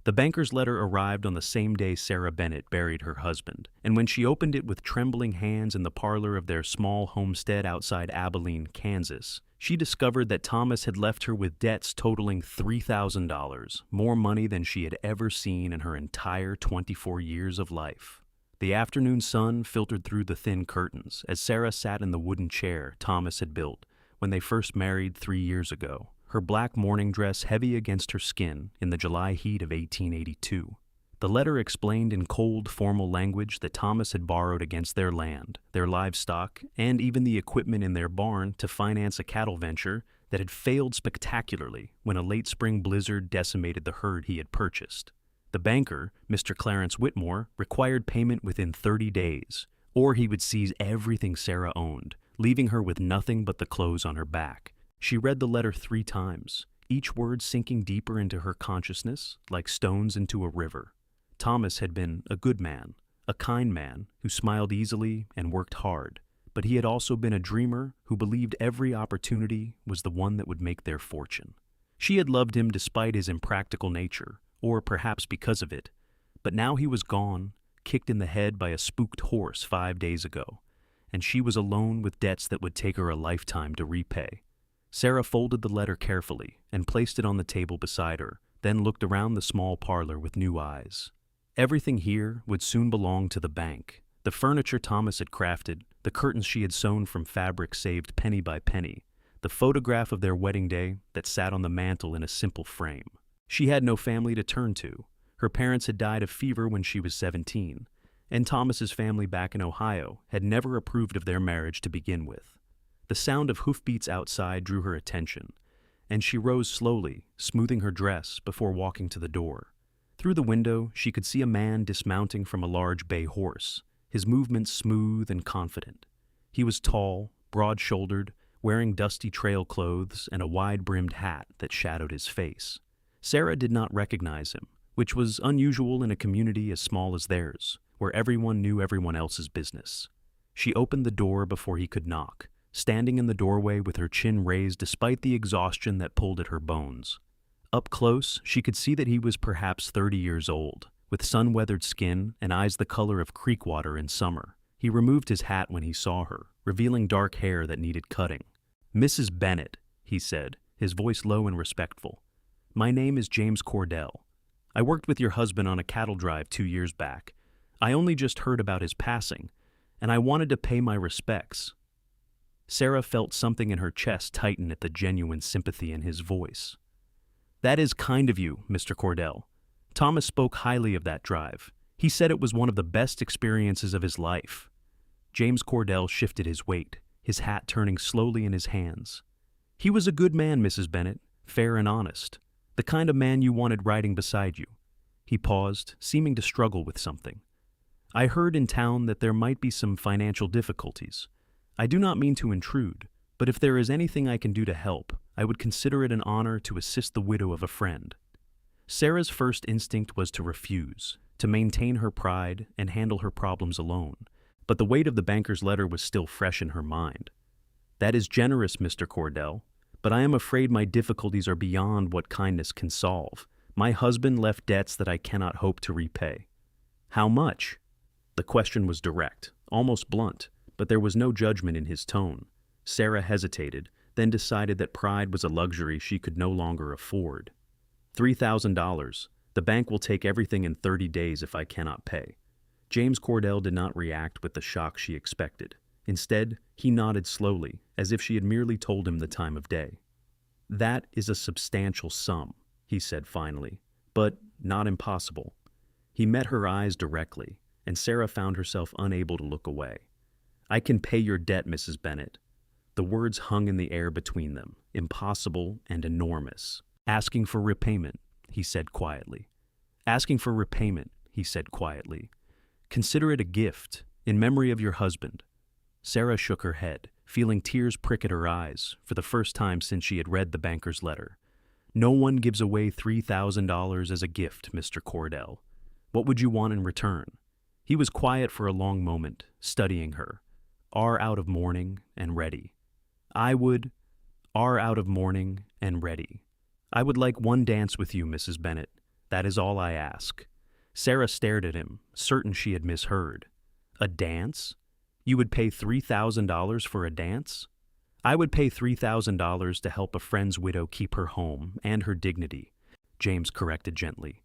The banker's letter arrived on the same day Sarah Bennett buried her husband, and when she opened it with trembling hands in the parlor of their small homestead outside Abilene, Kansas, she discovered that Thomas had left her with debts totaling $3,000, more money than she had ever seen in her entire 24 years of life. The afternoon sun filtered through the thin curtains as Sarah sat in the wooden chair Thomas had built when they first married 3 years ago, her black mourning dress heavy against her skin in the July heat of 1882. The letter explained in cold, formal language that Thomas had borrowed against their land, their livestock, and even the equipment in their barn to finance a cattle venture that had failed spectacularly when a late spring blizzard decimated the herd he had purchased. The banker, Mr. Clarence Whitmore, required payment within 30 days, or he would seize everything Sarah owned, leaving her with nothing but the clothes on her back. She read the letter 3 times, each word sinking deeper into her consciousness like stones into a river. Thomas had been a good man, a kind man who smiled easily and worked hard, but he had also been a dreamer who believed every opportunity was the one that would make their fortune. She had loved him despite his impractical nature, or perhaps because of it, but now he was gone, kicked in the head by a spooked horse 5 days ago, and she was alone with debts that would take her a lifetime to repay. Sarah folded the letter carefully and placed it on the table beside her, then looked around the small parlor with new eyes. Everything here would soon belong to the bank. The furniture Thomas had crafted, the curtains she had sewn from fabric saved penny by penny, the photograph of their wedding day that sat on the mantel in a simple frame. She had no family to turn to. Her parents had died of fever when she was 17, and Thomas's family back in Ohio had never approved of their marriage to begin with. The sound of hoofbeats outside drew her attention, and she rose slowly, smoothing her dress before walking to the door. Through the window, she could see a man dismounting from a large bay horse, his movements smooth and confident. He was tall, broad-shouldered, wearing dusty trail clothes and a wide-brimmed hat that shadowed his face. Sarah did not recognize him, which was unusual in a community as small as theirs, where everyone knew everyone else's business. She opened the door before he could knock, standing in the doorway with her chin raised despite the exhaustion that pulled at her bones. Up close, she could see that he was perhaps 30 years old, with sun-weathered skin and eyes the color of creek water in summer. He removed his hat when he saw her, revealing dark hair that needed cutting. "Mrs. Bennett," he said, his voice low and respectful. "My name is James Cordell. I worked with your husband on a cattle drive 2 years back. I only just heard about his passing, and I wanted to pay my respects." Sarah felt something in her chest tighten at the genuine sympathy in his voice. "That is kind of you, Mr. Cordell. Thomas spoke highly of that drive. He said it was one of the best experiences of his life." James Cordell shifted his weight, his hat turning slowly in his hands. "He was a good man, Mrs. Bennett, fair and honest, the kind of man you wanted riding beside you." He paused, seeming to struggle with something. "I heard in town that there might be some financial difficulties. I do not mean to intrude, but if there is anything I can do to help, I would consider it an honor to assist the widow of a friend." Sarah's first instinct was to refuse, to maintain her pride and handle her problems alone, but the weight of the banker's letter was still fresh in her mind. "That is generous, Mr. Cordell, but I am afraid my difficulties are beyond what kindness can solve. My husband left debts that I cannot hope to repay." "How much?" The question was direct, almost blunt, but there was no judgment in his tone. Sarah hesitated, then decided that pride was a luxury she could no longer afford. $3,000. The bank will take everything in 30 days if I cannot pay." James Cordell did not react with the shock she expected. Instead, he nodded slowly, as if she had merely told him the time of day. "That is a substantial sum," he said finally, "but not impossible." He met her eyes directly, and Sarah found herself unable to look away. "I can pay your debt, Mrs. Bennett." The words hung in the air between them, impossible and enormous. "Asking for repayment," he said quietly. "Asking for repayment," he said quietly. "Consider it a gift, in memory of your husband." Sarah shook her head, feeling tears prick at her eyes for the first time since she had read the banker's letter. "No one gives away $3,000 as a gift, Mr. Cordell. What would you want in return?" He was quiet for a long moment, studying her. "Are out of mourning and ready." Are out of mourning and ready. I would like one dance with you, Mrs. Bennett. That is all I ask." Sarah stared at him, certain she had misheard. "A dance? You would pay $3,000 for a dance?" "I would pay $3,000 to help a friend's widow keep her home and her dignity," James corrected gently.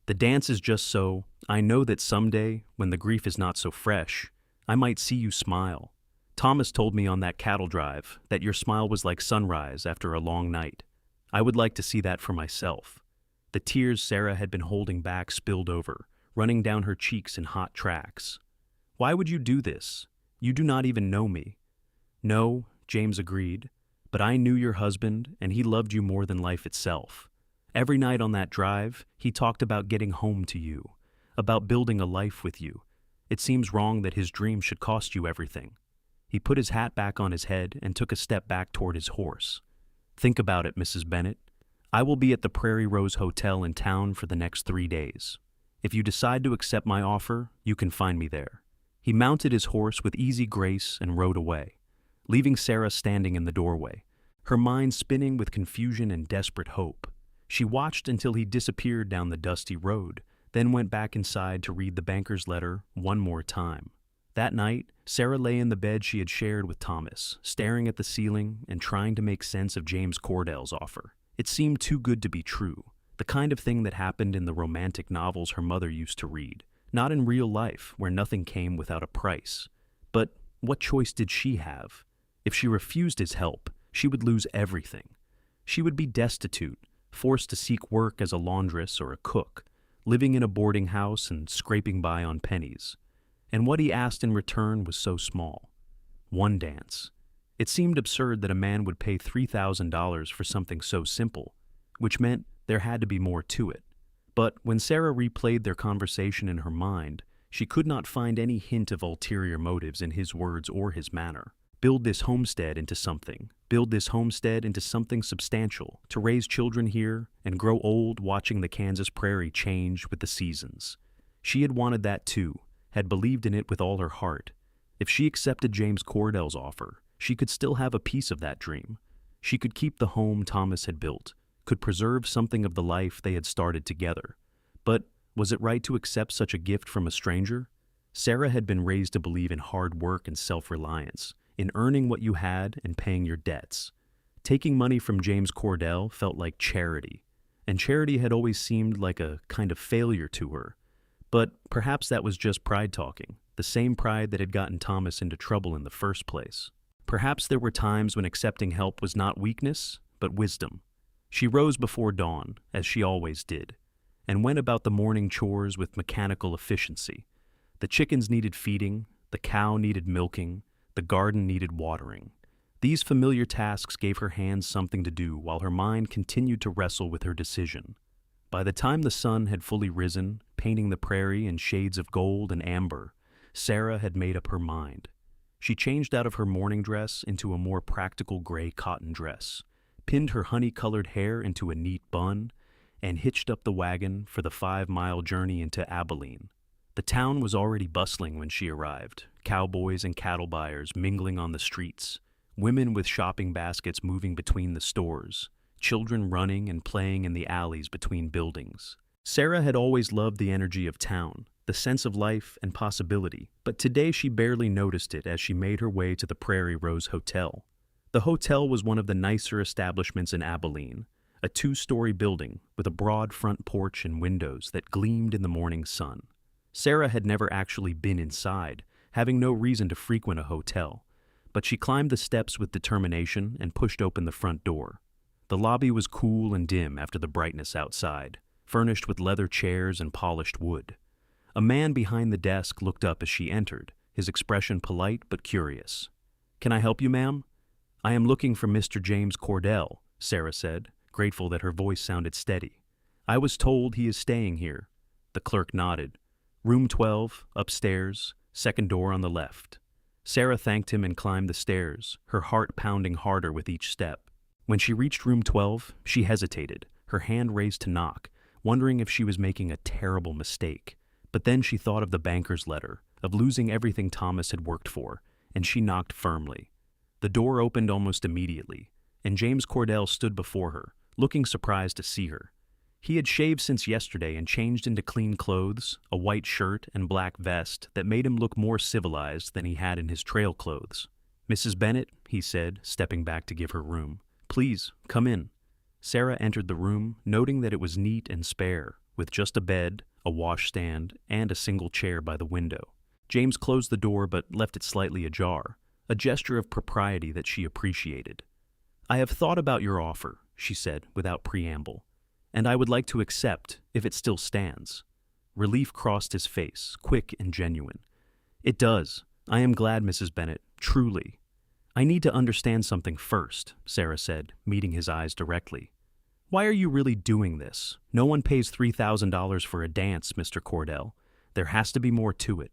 "The dance is just so I know that someday, when the grief is not so fresh, I might see you smile. Thomas told me on that cattle drive that your smile was like sunrise after a long night. I would like to see that for myself." The tears Sarah had been holding back spilled over, running down her cheeks in hot tracks. "Why would you do this? You do not even know me." "No," James agreed, "but I knew your husband, and he loved you more than life itself. Every night on that drive, he talked about getting home to you, about building a life with you. It seems wrong that his dream should cost you everything." He put his hat back on his head and took a step back toward his horse. "Think about it, Mrs. Bennett. I will be at the Prairie Rose Hotel in town for the next 3 days. If you decide to accept my offer, you can find me there." He mounted his horse with easy grace and rode away, leaving Sarah standing in the doorway, her mind spinning with confusion and desperate hope. She watched until he disappeared down the dusty road, then went back inside to read the banker's letter one more time. That night, Sarah lay in the bed she had shared with Thomas, staring at the ceiling and trying to make sense of James Cordell's offer. It seemed too good to be true, the kind of thing that happened in the romantic novels her mother used to read, not in real life where nothing came without a price. But what choice did she have? If she refused his help, she would lose everything. She would be destitute, forced to seek work as a laundress or a cook, living in a boarding house and scraping by on pennies. And what he asked in return was so small. One dance. It seemed absurd that a man would pay $3,000 for something so simple, which meant there had to be more to it. But when Sarah replayed their conversation in her mind, she could not find any hint of ulterior motives in his words or his manner. Build this homestead into something. Build this homestead into something substantial, to raise children here and grow old watching the Kansas prairie change with the seasons. She had wanted that too, had believed in it with all her heart. If she accepted James Cordell's offer, she could still have a piece of that dream. She could keep the home Thomas had built, could preserve something of the life they had started together. But was it right to accept such a gift from a stranger? Sarah had been raised to believe in hard work and self-reliance, in earning what you had and paying your debts. Taking money from James Cordell felt like charity, and charity had always seemed like a kind of failure to her. But perhaps that was just pride talking, the same pride that had gotten Thomas into trouble in the first place. Perhaps there were times when accepting help was not weakness, but wisdom. She rose before dawn, as she always did, and went about the morning chores with mechanical efficiency. The chickens needed feeding, the cow needed milking, the garden needed watering. These familiar tasks gave her hands something to do while her mind continued to wrestle with her decision. By the time the sun had fully risen, painting the prairie in shades of gold and amber, Sarah had made up her mind. She changed out of her morning dress into a more practical gray cotton dress, pinned her honey-colored hair into a neat bun, and hitched up the wagon for the 5-mile journey into Abilene. The town was already bustling when she arrived, cowboys and cattle buyers mingling on the streets, women with shopping baskets moving between the stores, children running and playing in the alleys between buildings. Sarah had always loved the energy of town, the sense of life and possibility, but today she barely noticed it as she made her way to the Prairie Rose Hotel. The hotel was one of the nicer establishments in Abilene, a 2-story building with a broad front porch and windows that gleamed in the morning sun. Sarah had never actually been inside, having no reason to frequent a hotel, but she climbed the steps with determination and pushed open the front door. The lobby was cool and dim after the brightness outside, furnished with leather chairs and polished wood. A man behind the desk looked up as she entered, his expression polite but curious. "Can I help you, ma'am?" "I am looking for Mr. James Cordell," Sarah said, grateful that her voice sounded steady. "I was told he is staying here." The clerk nodded. "Room 12, upstairs, second door on the left." Sarah thanked him and climbed the stairs, her heart pounding harder with each step. When she reached room 12, she hesitated, her hand raised to knock, wondering if she was making a terrible mistake. But then she thought of the banker's letter, of losing everything Thomas had worked for, and she knocked firmly. The door opened almost immediately, and James Cordell stood before her, looking surprised to see her. He had shaved since yesterday and changed into clean clothes, a white shirt and black vest that made him look more civilized than he had in his trail clothes. "Mrs. Bennett," he said, stepping back to give her room. "Please, come in." Sarah entered the room, noting that it was neat and spare, with just a bed, a washstand, and a single chair by the window. James closed the door but left it slightly ajar, a gesture of propriety that she appreciated. "I have thought about your offer," she said without preamble, "and I would like to accept if it still stands." Relief crossed his face, quick and genuine. "It does. I am glad, Mrs. Bennett, truly." "I need to understand something first," Sarah said, meeting his eyes directly. "Why are you really doing this? No one pays $3,000 for a dance, Mr. Cordell. There has to be more to it."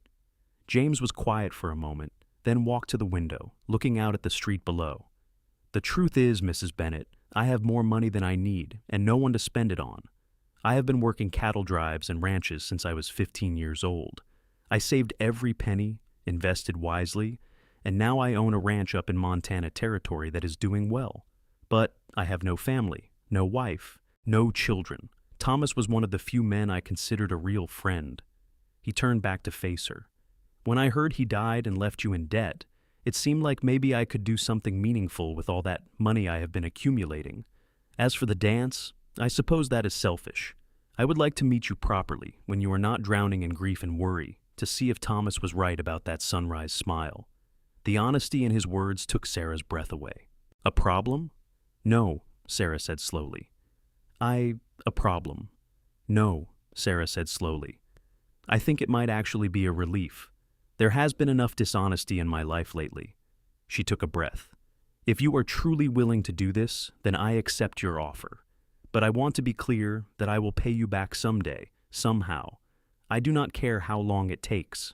James was quiet for a moment, then walked to the window, looking out at the street below. "The truth is, Mrs. Bennett, I have more money than I need and no one to spend it on. I have been working cattle drives and ranches since I was 15 years old. I saved every penny, invested wisely, and now I own a ranch up in Montana Territory that is doing well. But I have no family, no wife, no children. Thomas was one of the few men I considered a real friend." He turned back to face her. "When I heard he died and left you in debt, it seemed like maybe I could do something meaningful with all that money I have been accumulating. As for the dance, I suppose that is selfish. I would like to meet you properly, when you are not drowning in grief and worry, to see if Thomas was right about that sunrise smile." The honesty in his words took Sarah's breath away. "A problem?" "No," Sarah said slowly. A problem." "No," Sarah said slowly. "I think it might actually be a relief. There has been enough dishonesty in my life lately." She took a breath. "If you are truly willing to do this, then I accept your offer. But I want to be clear that I will pay you back someday, somehow. I do not care how long it takes."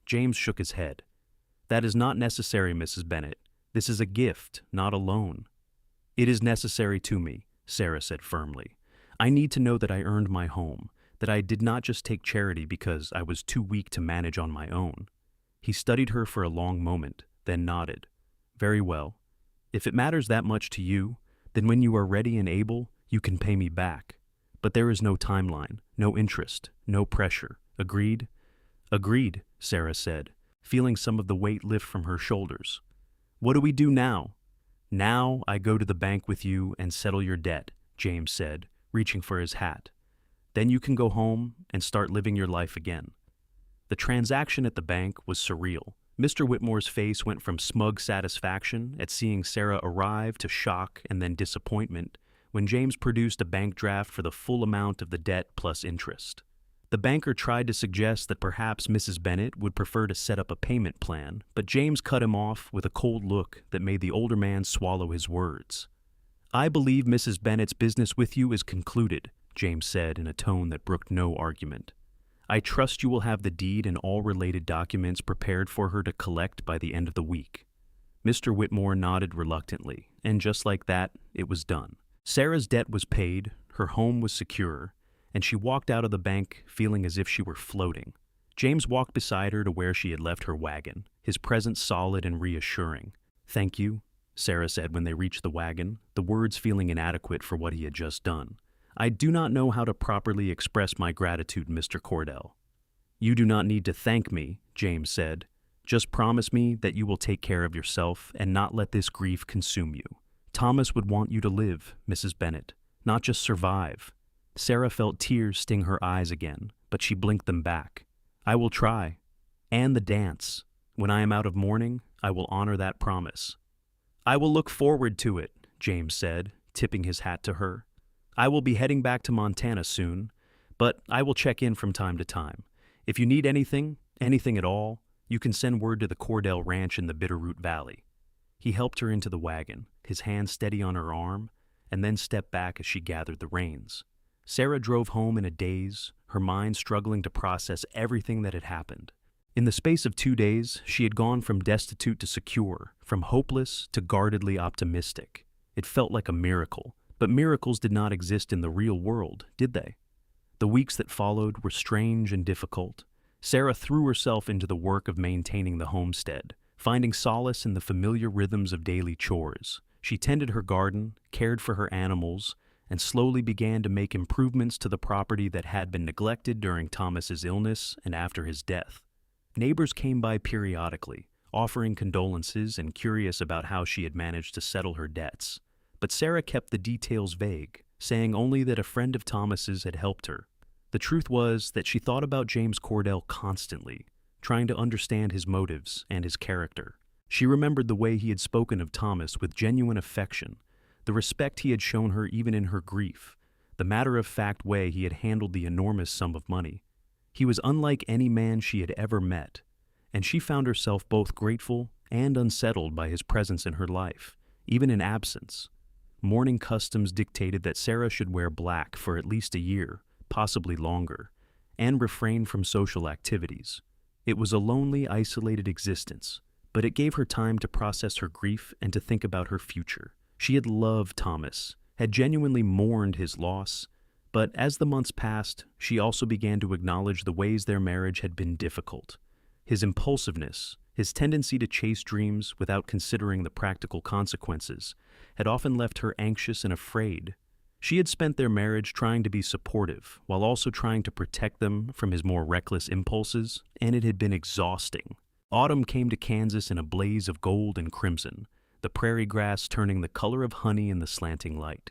James shook his head. "That is not necessary, Mrs. Bennett. This is a gift, not a loan." "It is necessary to me," Sarah said firmly. "I need to know that I earned my home, that I did not just take charity because I was too weak to manage on my own." He studied her for a long moment, then nodded. "Very well. If it matters that much to you, then when you are ready and able, you can pay me back. But there is no timeline, no interest, no pressure. Agreed?" "Agreed," Sarah said, feeling some of the weight lift from her shoulders. "What do we do now?" "Now I go to the bank with you and settle your debt," James said, reaching for his hat. "Then you can go home and start living your life again." The transaction at the bank was surreal. Mr. Whitmore's face went from smug satisfaction at seeing Sarah arrive to shock and then disappointment when James produced a bank draft for the full amount of the debt plus interest. The banker tried to suggest that perhaps Mrs. Bennett would prefer to set up a payment plan, but James cut him off with a cold look that made the older man swallow his words. "I believe Mrs. Bennett's business with you is concluded," James said in a tone that brooked no argument. "I trust you will have the deed and all related documents prepared for her to collect by the end of the week." Mr. Whitmore nodded reluctantly, and just like that, it was done. Sarah's debt was paid, her home was secure, and she walked out of the bank feeling as if she were floating. James walked beside her to where she had left her wagon, his presence solid and reassuring. "Thank you," Sarah said when they reached the wagon, the words feeling inadequate for what he had just done. "I do not know how to properly express my gratitude, Mr. Cordell." "You do not need to thank me," James said. "Just promise me that you will take care of yourself and not let this grief consume you. Thomas would want you to live, Mrs. Bennett, not just survive." Sarah felt tears sting her eyes again, but she blinked them back. "I will try. And the dance. When I am out of mourning, I will honor that promise." "I will look forward to it," James said, tipping his hat to her. "I will be heading back to Montana soon, but I will check in from time to time. If you need anything at all, you can send word to the Cordell Ranch in the Bitterroot Valley." He helped her into the wagon, his hand steady on her arm, and then stepped back as she gathered the reins. Sarah drove home in a daze, her mind struggling to process everything that had happened. In the space of 2 days, she had gone from destitute to secure, from hopeless to guardedly optimistic. It felt like a miracle, but miracles did not exist in the real world, did they? The weeks that followed were strange and difficult. Sarah threw herself into the work of maintaining the homestead, finding solace in the familiar rhythms of daily chores. She tended her garden, cared for her animals, and slowly began to make improvements to the property that had been neglected during Thomas's illness and after his death. Neighbors came by periodically, offering condolences and curious about how she had managed to settle her debts. But Sarah kept the details vague, saying only that a friend of Thomas's had helped her. The truth was that she thought about James Cordell constantly, trying to understand his motives and his character. She remembered the way he had spoken of Thomas with genuine affection, the respect he had shown her even in her grief, the matter-of-fact way he had handled the enormous sum of money. He was unlike any man she had ever met, and she found herself both grateful and unsettled by his presence in her life, even in absence. Mourning customs dictated that Sarah should wear black for at least a year, possibly longer, and refrain from social activities. It was a lonely, isolated existence, but it gave her time to process her grief and to think about her future. She had loved Thomas, had genuinely mourned his loss, but as the months passed, she also began to acknowledge the ways their marriage had been difficult. His impulsiveness, his tendency to chase dreams without considering the practical consequences, had often left her anxious and afraid. She had spent their marriage trying to be supportive, while also trying to protect them from his more reckless impulses, and it had been exhausting. Autumn came to Kansas in a blaze of gold and crimson, the prairie grass turning the color of honey in the slanting light.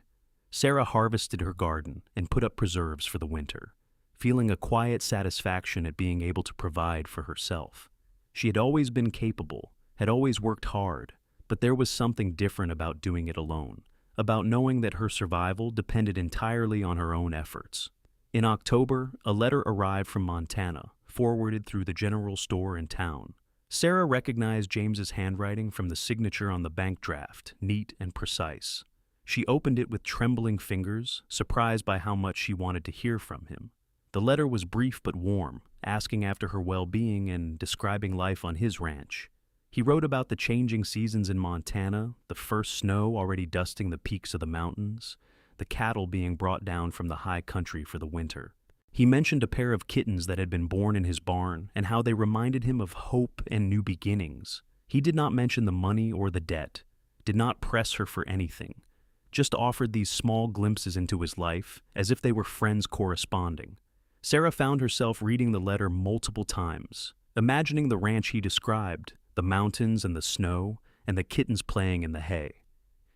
Sarah harvested her garden and put up preserves for the winter, feeling a quiet satisfaction at being able to provide for herself. She had always been capable, had always worked hard, but there was something different about doing it alone, about knowing that her survival depended entirely on her own efforts. In October, a letter arrived from Montana, forwarded through the general store in town. Sarah recognized James's handwriting from the signature on the bank draft, neat and precise. She opened it with trembling fingers, surprised by how much she wanted to hear from him. The letter was brief but warm, asking after her well-being and describing life on his ranch. He wrote about the changing seasons in Montana, the first snow already dusting the peaks of the mountains, the cattle being brought down from the high country for the winter. He mentioned a pair of kittens that had been born in his barn and how they reminded him of hope and new beginnings. He did not mention the money or the debt, did not press her for anything, just offered these small glimpses into his life as if they were friends corresponding. Sarah found herself reading the letter multiple times, imagining the ranch he described, the mountains and the snow, and the kittens playing in the hay.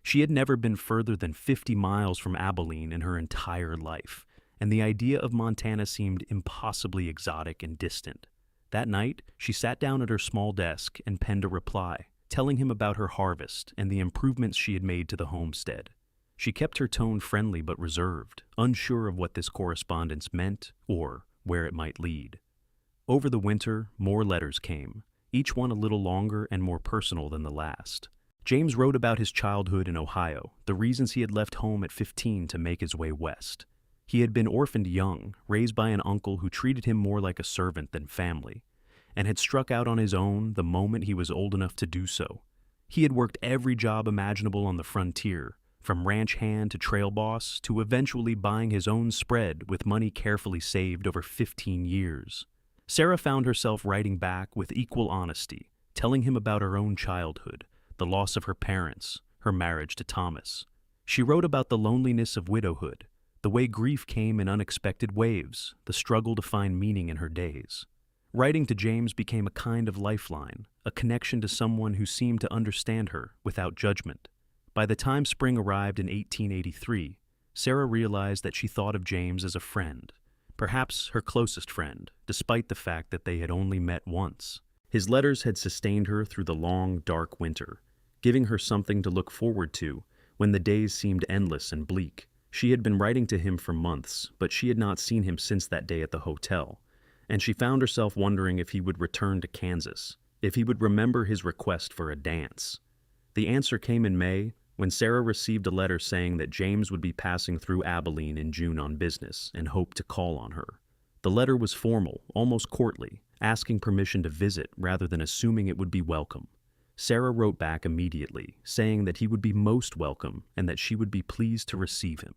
She had never been further than 50 miles from Abilene in her entire life, and the idea of Montana seemed impossibly exotic and distant. That night, she sat down at her small desk and penned a reply, telling him about her harvest and the improvements she had made to the homestead. She kept her tone friendly but reserved, unsure of what this correspondence meant or where it might lead. Over the winter, more letters came, each one a little longer and more personal than the last. James wrote about his childhood in Ohio, the reasons he had left home at 15 to make his way west. He had been orphaned young, raised by an uncle who treated him more like a servant than family, and had struck out on his own the moment he was old enough to do so. He had worked every job imaginable on the frontier, from ranch hand to trail boss, to eventually buying his own spread with money carefully saved over 15 years. Sarah found herself writing back with equal honesty, telling him about her own childhood, the loss of her parents, her marriage to Thomas. She wrote about the loneliness of widowhood, the way grief came in unexpected waves, the struggle to find meaning in her days. Writing to James became a kind of lifeline, a connection to someone who seemed to understand her without judgment. By the time spring arrived in 1883, Sarah realized that she thought of James as a friend, perhaps her closest friend, despite the fact that they had only met once. His letters had sustained her through the long, dark winter, giving her something to look forward to when the days seemed endless and bleak. She had been writing to him for months, but she had not seen him since that day at the hotel, and she found herself wondering if he would return to Kansas, if he would remember his request for a dance. The answer came in May, when Sarah received a letter saying that James would be passing through Abilene in June on business and hoped to call on her. The letter was formal, almost courtly, asking permission to visit rather than assuming it would be welcome. Sarah wrote back immediately, saying that he would be most welcome and that she would be pleased to receive him.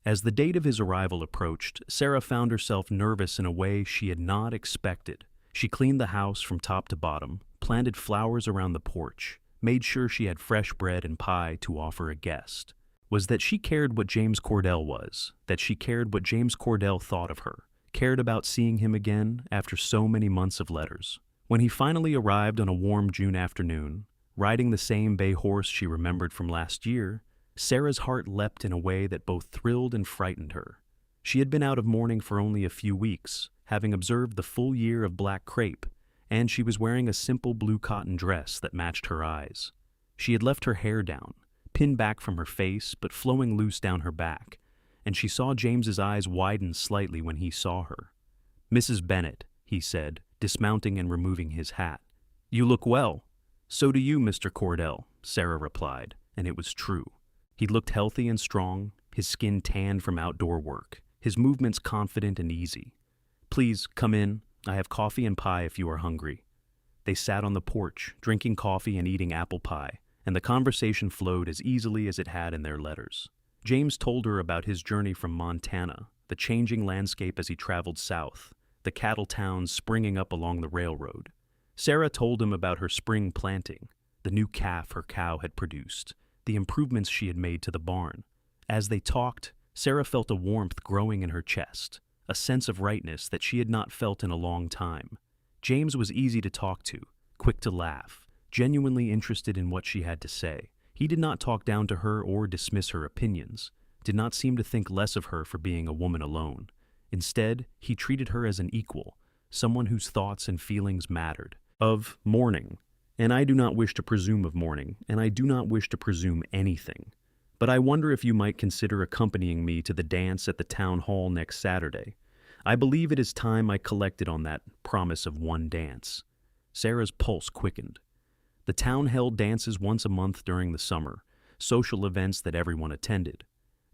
As the date of his arrival approached, Sarah found herself nervous in a way she had not expected. She cleaned the house from top to bottom, planted flowers around the porch, made sure she had fresh bread and pie to offer a guest. was that she cared what James Cordell was, that she cared what James Cordell thought of her, cared about seeing him again after so many months of letters. When he finally arrived on a warm June afternoon, riding the same bay horse she remembered from last year, Sarah's heart leapt in a way that both thrilled and frightened her. She had been out of mourning for only a few weeks, having observed the full year of black crepe, and she was wearing a simple blue cotton dress that matched her eyes. She had left her hair down, pinned back from her face but flowing loose down her back, and she saw James's eyes widen slightly when he saw her. "Mrs. Bennett," he said, dismounting and removing his hat. "You look well." "So do you, Mr. Cordell," Sarah replied, and it was true. He looked healthy and strong, his skin tanned from outdoor work, his movements confident and easy. "Please, come in. I have coffee and pie if you are hungry." They sat on the porch, drinking coffee and eating apple pie, and the conversation flowed as easily as it had in their letters. James told her about his journey from Montana, the changing landscape as he traveled south, the cattle towns springing up along the railroad. Sarah told him about her spring planting, the new calf her cow had produced, the improvements she had made to the barn. As they talked, Sarah felt a warmth growing in her chest, a sense of rightness that she had not felt in a long time. James was easy to talk to, quick to laugh, genuinely interested in what she had to say. He did not talk down to her or dismiss her opinions, did not seem to think less of her for being a woman alone. Instead, he treated her as an equal, someone whose thoughts and feelings mattered. Of mourning, and I do not wish to presume of mourning, and I do not wish to presume anything. But I wonder if you might consider accompanying me to the dance at the town hall next Saturday. I believe it is time I collected on that promise of one dance. Sarah's pulse quickened. The town held dances once a month during the summer, social events that everyone attended.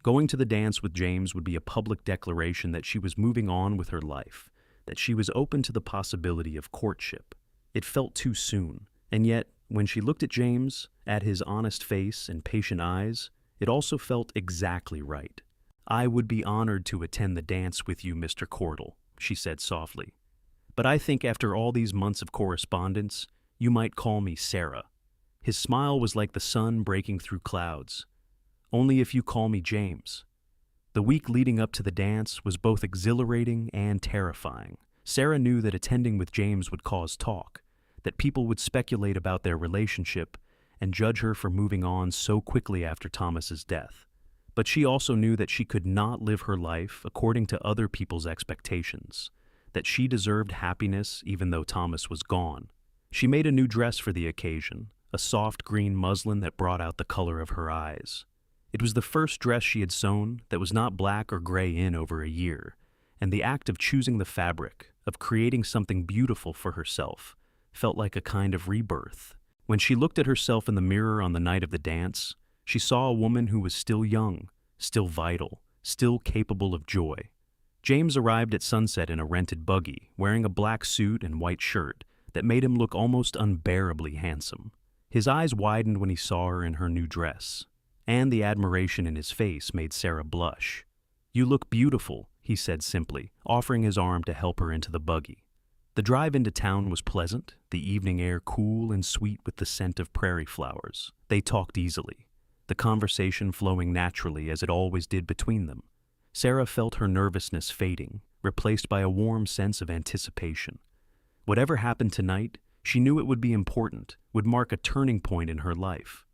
Going to the dance with James would be a public declaration that she was moving on with her life, that she was open to the possibility of courtship. It felt too soon, and yet, when she looked at James, at his honest face and patient eyes, it also felt exactly right. "I would be honored to attend the dance with you, Mr. Cordell," she said softly. "But I think after all these months of correspondence, you might call me Sarah." His smile was like the sun breaking through clouds. "Only if you call me James." The week leading up to the dance was both exhilarating and terrifying. Sarah knew that attending with James would cause talk, that people would speculate about their relationship and judge her for moving on so quickly after Thomas's death. But she also knew that she could not live her life according to other people's expectations, that she deserved happiness even though Thomas was gone. She made a new dress for the occasion, a soft green muslin that brought out the color of her eyes. It was the first dress she had sewn that was not black or gray in over a year, and the act of choosing the fabric, of creating something beautiful for herself, felt like a kind of rebirth. When she looked at herself in the mirror on the night of the dance, she saw a woman who was still young, still vital, still capable of joy. James arrived at sunset in a rented buggy, wearing a black suit and white shirt that made him look almost unbearably handsome. His eyes widened when he saw her in her new dress, and the admiration in his face made Sarah blush. "You look beautiful," he said simply, offering his arm to help her into the buggy. The drive into town was pleasant, the evening air cool and sweet with the scent of prairie flowers. They talked easily, the conversation flowing naturally as it always did between them. Sarah felt her nervousness fading, replaced by a warm sense of anticipation. Whatever happened tonight, she knew it would be important, would mark a turning point in her life.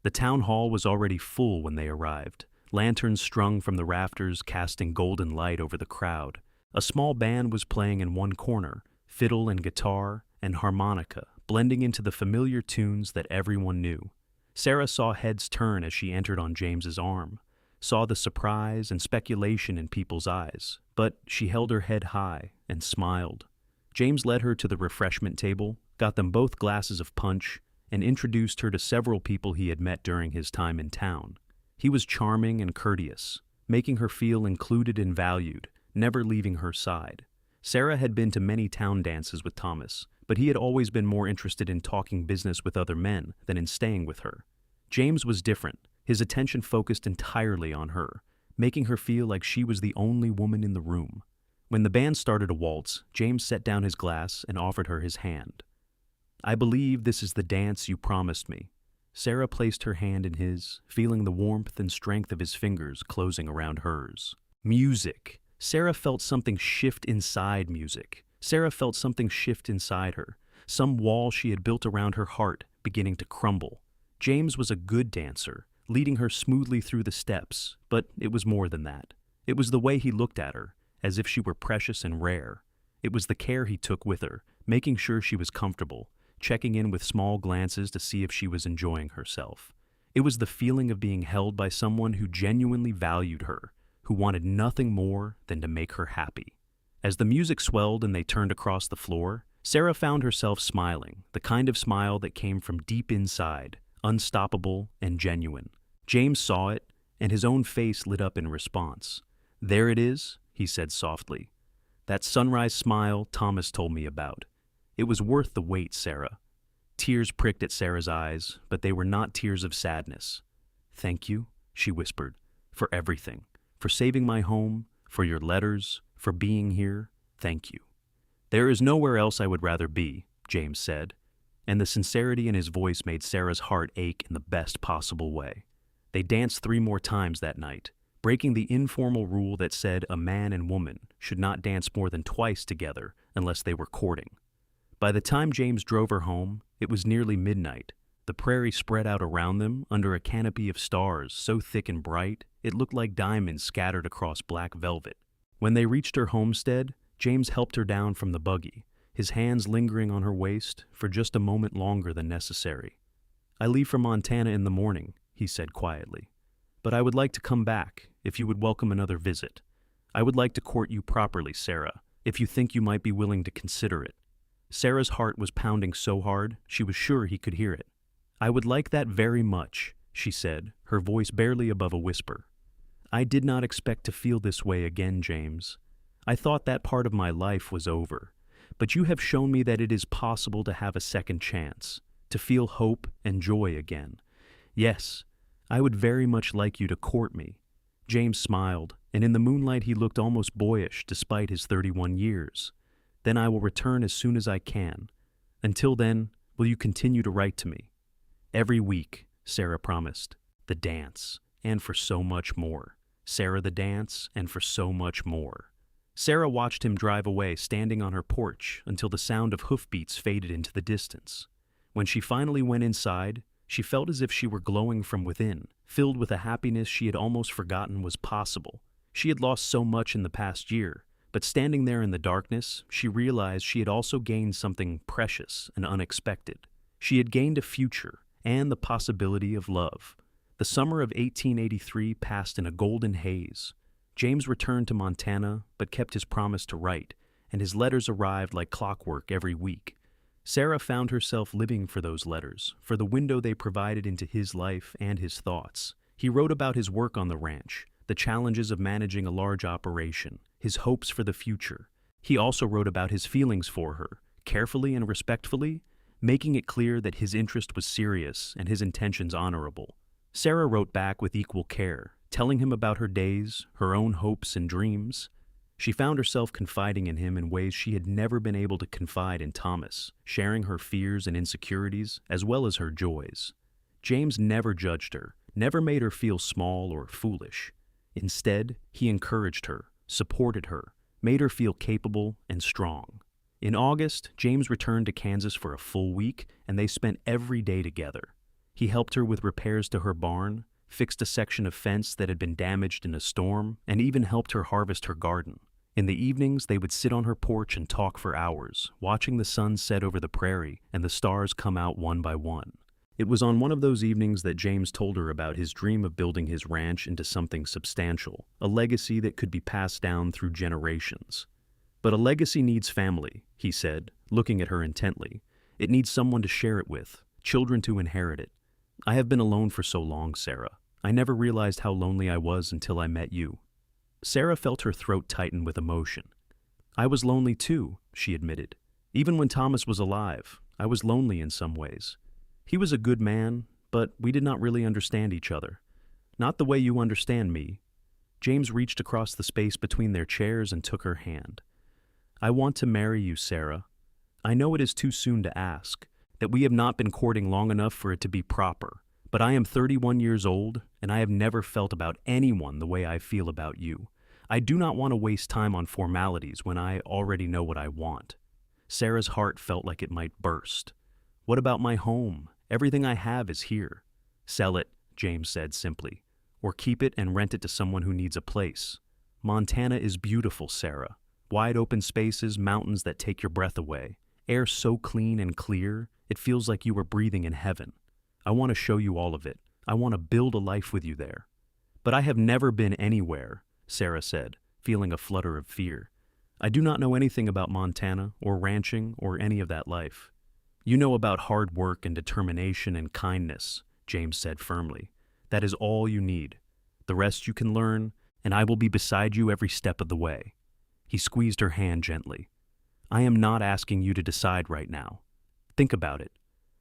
The town hall was already full when they arrived, lanterns strung from the rafters casting golden light over the crowd. A small band was playing in one corner, fiddle and guitar and harmonica blending into the familiar tunes that everyone knew. Sarah saw heads turn as she entered on James's arm, saw the surprise and speculation in people's eyes, but she held her head high and smiled. James led her to the refreshment table, got them both glasses of punch, and introduced her to several people he had met during his time in town. He was charming and courteous, making her feel included and valued, never leaving her side. Sarah had been to many town dances with Thomas, but he had always been more interested in talking business with other men than in staying with her. James was different, his attention focused entirely on her, making her feel like she was the only woman in the room. When the band started a waltz, James set down his glass and offered her his hand. "I believe this is the dance you promised me." Sarah placed her hand in his, feeling the warmth and strength of his fingers closing around hers. Music. Sarah felt something shift inside music. Sarah felt something shift inside her. Some wall she had built around her heart beginning to crumble. James was a good dancer, leading her smoothly through the steps, but it was more than that. It was the way he looked at her, as if she were precious and rare. It was the care he took with her, making sure she was comfortable, checking in with small glances to see if she was enjoying herself. It was the feeling of being held by someone who genuinely valued her, who wanted nothing more than to make her happy. As the music swelled and they turned across the floor, Sarah found herself smiling, the kind of smile that came from deep inside, unstoppable and genuine. James saw it, and his own face lit up in response. "There it is," he said softly. "That sunrise smile Thomas told me about. It was worth the wait, Sarah." Tears pricked at Sarah's eyes, but they were not tears of sadness. "Thank you," she whispered, "for everything. For saving my home, for your letters, for being here. Thank you." "There is nowhere else I would rather be," James said, and the sincerity in his voice made Sarah's heart ache in the best possible way. They danced 3 more times that night, breaking the informal rule that said a man and woman should not dance more than twice together unless they were courting. By the time James drove her home, it was nearly midnight. The prairie spread out around them under a canopy of stars so thick and bright it looked like diamonds scattered across black velvet. When they reached her homestead, James helped her down from the buggy, his hands lingering on her waist for just a moment longer than necessary. "I leave for Montana in the morning," he said quietly. "But I would like to come back, if you would welcome another visit. I would like to court you properly, Sarah, if you think you might be willing to consider it." Sarah's heart was pounding so hard, she was sure he could hear it. "I would like that very much," she said, her voice barely above a whisper. "I did not expect to feel this way again, James. I thought that part of my life was over. But you have shown me that it is possible to have a second chance, to feel hope and joy again. Yes, I would very much like you to court me." James smiled, and in the moonlight he looked almost boyish despite his 31 years. "Then I will return as soon as I can. Until then, will you continue to write to me?" "Every week," Sarah promised. "The dance, and for so much more. Sarah, the dance, and for so much more." Sarah watched him drive away, standing on her porch until the sound of hoofbeats faded into the distance. When she finally went inside, she felt as if she were glowing from within, filled with a happiness she had almost forgotten was possible. She had lost so much in the past year, but standing there in the darkness, she realized she had also gained something precious and unexpected. She had gained a future and the possibility of love. The summer of 1883 passed in a golden haze. James returned to Montana, but kept his promise to write, and his letters arrived like clockwork every week. Sarah found herself living for those letters, for the window they provided into his life and his thoughts. He wrote about his work on the ranch, the challenges of managing a large operation, his hopes for the future. He also wrote about his feelings for her, carefully and respectfully, making it clear that his interest was serious and his intentions honorable. Sarah wrote back with equal care, telling him about her days, her own hopes and dreams. She found herself confiding in him in ways she had never been able to confide in Thomas, sharing her fears and insecurities as well as her joys. James never judged her, never made her feel small or foolish. Instead, he encouraged her, supported her, made her feel capable and strong. In August, James returned to Kansas for a full week, and they spent every day together. He helped her with repairs to her barn, fixed a section of fence that had been damaged in a storm, and even helped her harvest her garden. In the evenings, they would sit on her porch and talk for hours, watching the sun set over the prairie and the stars come out one by one. It was on one of those evenings that James told her about his dream of building his ranch into something substantial, a legacy that could be passed down through generations. "But a legacy needs family," he said, looking at her intently. "It needs someone to share it with, children to inherit it. I have been alone for so long, Sarah. I never realized how lonely I was until I met you." Sarah felt her throat tighten with emotion. "I was lonely too," she admitted. "Even when Thomas was alive, I was lonely in some ways. He was a good man, but we did not really understand each other. Not the way you understand me." James reached across the space between their chairs and took her hand. "I want to marry you, Sarah. I know it is too soon to ask, that we have not been courting long enough for it to be proper, But I am 31 years old, and I have never felt about anyone the way I feel about you. I do not want to waste time on formalities when I already know what I want." Sarah's heart felt like it might burst. "What about my home? Everything I have is here." "Sell it," James said simply, "or keep it and rent it to someone who needs a place. Montana is beautiful, Sarah. Wide open spaces, mountains that take your breath away, air so clean and clear, it feels like you were breathing in heaven. I want to show you all of it. I want to build a life with you there." "But I have never been anywhere," Sarah said, feeling a flutter of fear. "I do not know anything about Montana or ranching or any of that life." "You know about hard work and determination and kindness," James said firmly. "That is all you need. The rest you can learn, and I will be beside you every step of the way." He squeezed her hand gently. "I am not asking you to decide right now. Think about it.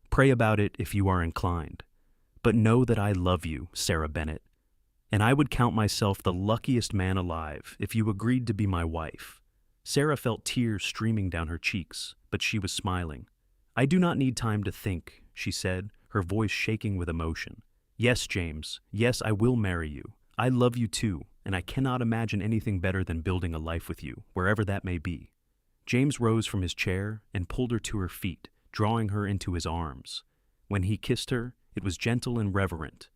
Pray about it if you are inclined. But know that I love you, Sarah Bennett, and I would count myself the luckiest man alive if you agreed to be my wife." Sarah felt tears streaming down her cheeks, but she was smiling. "I do not need time to think," she said, her voice shaking with emotion. "Yes, James, yes, I will marry you. I love you too, and I cannot imagine anything better than building a life with you, wherever that may be." James rose from his chair and pulled her to her feet, drawing her into his arms. When he kissed her, it was gentle and reverent,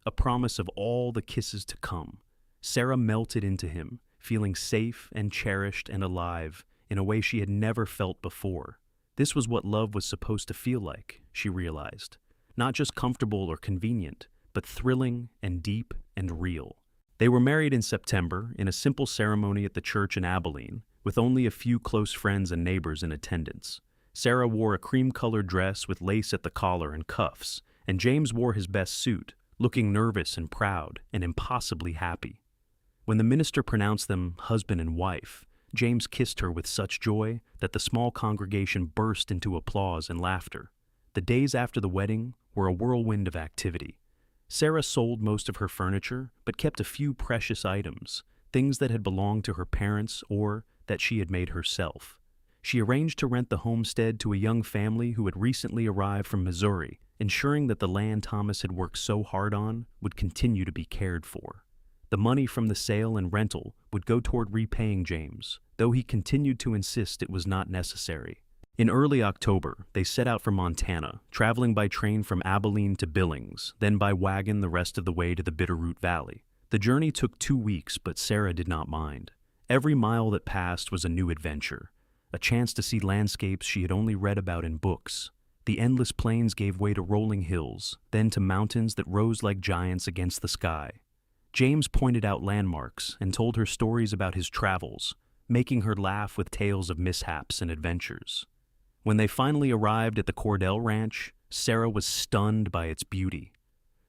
a promise of all the kisses to come. Sarah melted into him, feeling safe and cherished and alive in a way she had never felt before. This was what love was supposed to feel like, she realized. Not just comfortable or convenient, but thrilling and deep and real. They were married in September in a simple ceremony at the church in Abilene, with only a few close friends and neighbors in attendance. Sarah wore a cream-colored dress with lace at the collar and cuffs, and James wore his best suit, looking nervous and proud and impossibly happy. When the minister pronounced them husband and wife, James kissed her with such joy that the small congregation burst into applause and laughter. The days after the wedding were a whirlwind of activity. Sarah sold most of her furniture, but kept a few precious items, things that had belonged to her parents or that she had made herself. She arranged to rent the homestead to a young family who had recently arrived from Missouri, ensuring that the land Thomas had worked so hard on would continue to be cared for. The money from the sale and rental would go toward repaying James, though he continued to insist it was not necessary. In early October, they set out for Montana, traveling by train from Abilene to Billings, then by wagon the rest of the way to the Bitterroot Valley. The journey took 2 weeks, but Sarah did not mind. Every mile that passed was a new adventure, a chance to see landscapes she had only read about in books. The endless plains gave way to rolling hills, then to mountains that rose like giants against the sky. James pointed out landmarks and told her stories about his travels, making her laugh with tales of mishaps and adventures. When they finally arrived at the Cordell Ranch, Sarah was stunned by its beauty.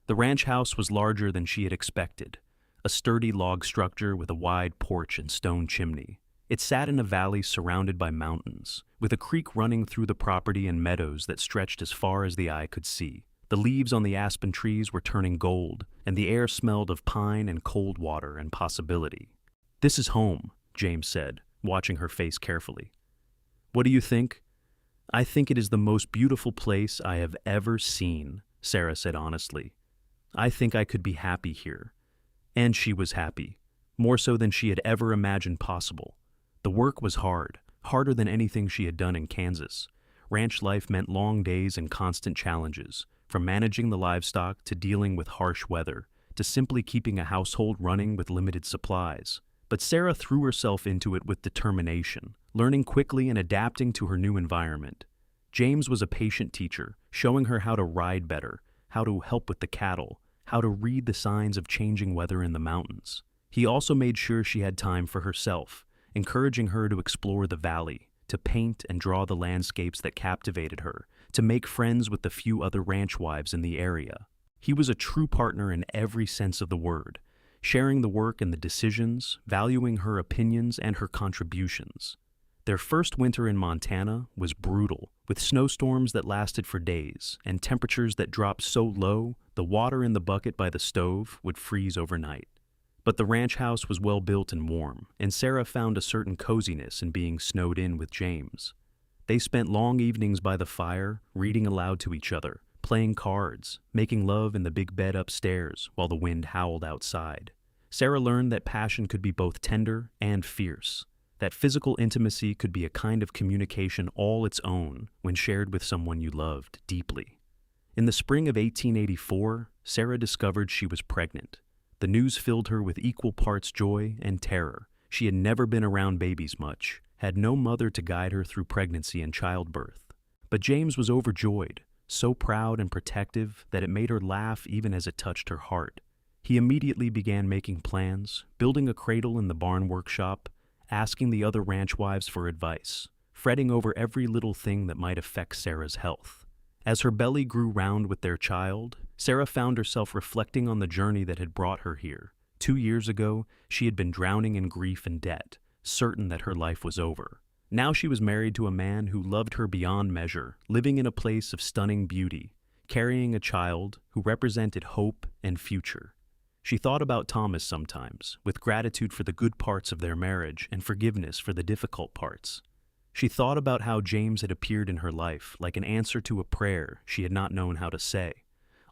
The ranch house was larger than she had expected, a sturdy log structure with a wide porch and stone chimney. It sat in a valley surrounded by mountains, with a creek running through the property and meadows that stretched as far as the eye could see. The leaves on the aspen trees were turning gold, and the air smelled of pine and cold water and possibility. "This is home," James said, watching her face carefully. "What do you think?" "I think it is the most beautiful place I have ever seen," Sarah said honestly. "I think I could be happy here." And she was happy, more so than she had ever imagined possible. The work was hard, harder than anything she had done in Kansas. Ranch life meant long days and constant challenges, from managing the livestock to dealing with harsh weather, to simply keeping a household running with limited supplies. But Sarah threw herself into it with determination, learning quickly and adapting to her new environment. James was a patient teacher, showing her how to ride better, how to help with the cattle, how to read the signs of changing weather in the mountains. He also made sure she had time for herself, encouraging her to explore the valley, to paint and draw the landscapes that captivated her, to make friends with the few other ranch wives in the area. He was a true partner in every sense of the word, sharing the work and the decisions, valuing her opinions and her contributions. Their first winter in Montana was brutal, with snowstorms that lasted for days and temperatures that dropped so low the water in the bucket by the stove would freeze overnight. But the ranch house was well built and warm, and Sarah found a certain coziness in being snowed in with James. They spent long evenings by the fire, reading aloud to each other, playing cards, making love in the big bed upstairs while the wind howled outside. Sarah learned that passion could be both tender and fierce, that physical intimacy could be a kind of communication all its own when shared with someone you loved deeply. In the spring of 1884, Sarah discovered she was pregnant. The news filled her with equal parts joy and terror. She had never been around babies much, had no mother to guide her through pregnancy and childbirth. But James was overjoyed, so proud and protective that it made her laugh even as it touched her heart. He immediately began making plans, building a cradle in the barn workshop, asking the other ranch wives for advice, fretting over every little thing that might affect Sarah's health. As her belly grew round with their child, Sarah found herself reflecting on the journey that had brought her here. 2 years ago, she had been drowning in grief and debt, certain that her life was over. Now she was married to a man who loved her beyond measure, living in a place of stunning beauty, carrying a child who represented hope and future. She thought about Thomas sometimes, with gratitude for the good parts of their marriage and forgiveness for the difficult parts. She thought about how James had appeared in her life like an answer to a prayer she had not known how to say,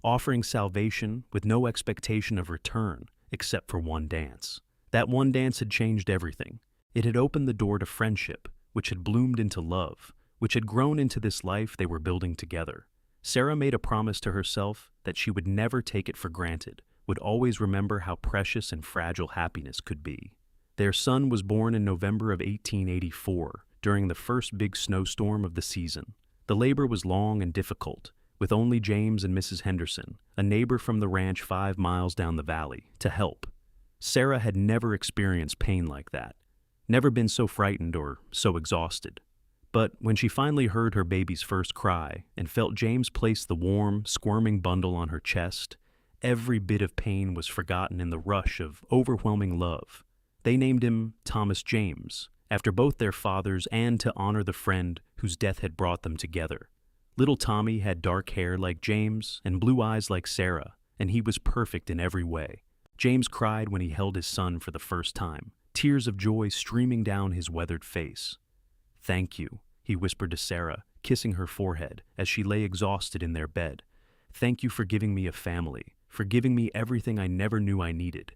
offering salvation with no expectation of return except for one dance. That one dance had changed everything. It had opened the door to friendship, which had bloomed into love, which had grown into this life they were building together. Sarah made a promise to herself that she would never take it for granted, would always remember how precious and fragile happiness could be. Their son was born in November of 1884, during the first big snowstorm of the season. The labor was long and difficult, with only James and Mrs. Henderson, a neighbor from the ranch 5 miles down the valley, to help. Sarah had never experienced pain like that, never been so frightened or so exhausted. But when she finally heard her baby's first cry and felt James place the warm, squirming bundle on her chest, every bit of pain was forgotten in the rush of overwhelming love. They named him Thomas James, after both their fathers and to honor the friend whose death had brought them together. Little Tommy had dark hair like James and blue eyes like Sarah, and he was perfect in every way. James cried when he held his son for the first time, tears of joy streaming down his weathered face. "Thank you," he whispered to Sarah, kissing her forehead as she lay exhausted in their bed. "Thank you for giving me a family, for giving me everything I never knew I needed."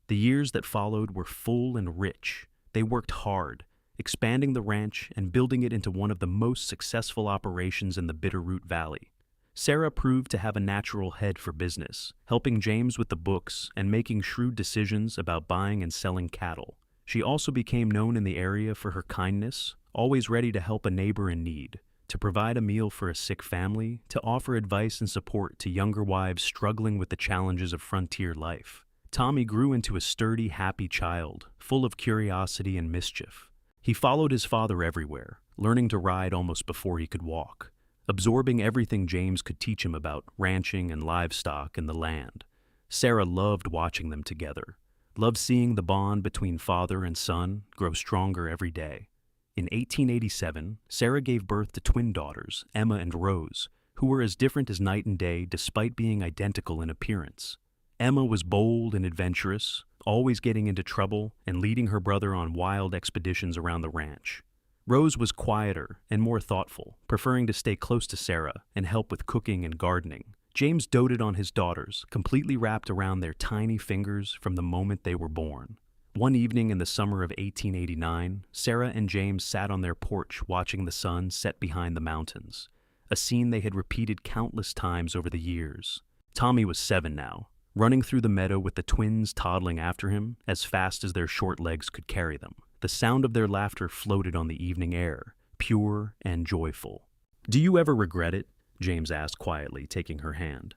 The years that followed were full and rich. They worked hard, expanding the ranch and building it into one of the most successful operations in the Bitterroot Valley. Sarah proved to have a natural head for business, helping James with the books and making shrewd decisions about buying and selling cattle. She also became known in the area for her kindness, always ready to help a neighbor in need, to provide a meal for a sick family, to offer advice and support to younger wives struggling with the challenges of frontier life. Tommy grew into a sturdy, happy child, full of curiosity and mischief. He followed his father everywhere, learning to ride almost before he could walk, absorbing everything James could teach him about ranching and livestock and the land. Sarah loved watching them together, loved seeing the bond between father and son grow stronger every day. In 1887, Sarah gave birth to twin daughters, Emma and Rose, who were as different as night and day despite being identical in appearance. Emma was bold and adventurous, always getting into trouble and leading her brother on wild expeditions around the ranch. Rose was quieter and more thoughtful, preferring to stay close to Sarah and help with cooking and gardening. James doted on his daughters, completely wrapped around their tiny fingers from the moment they were born. One evening in the summer of 1889, Sarah and James sat on their porch watching the sun set behind the mountains, a scene they had repeated countless times over the years. Tommy was 7 now, running through the meadow with the twins toddling after him as fast as their short legs could carry them. The sound of their laughter floated on the evening air, pure and joyful. "Do you ever regret it?" James asked quietly, taking her hand.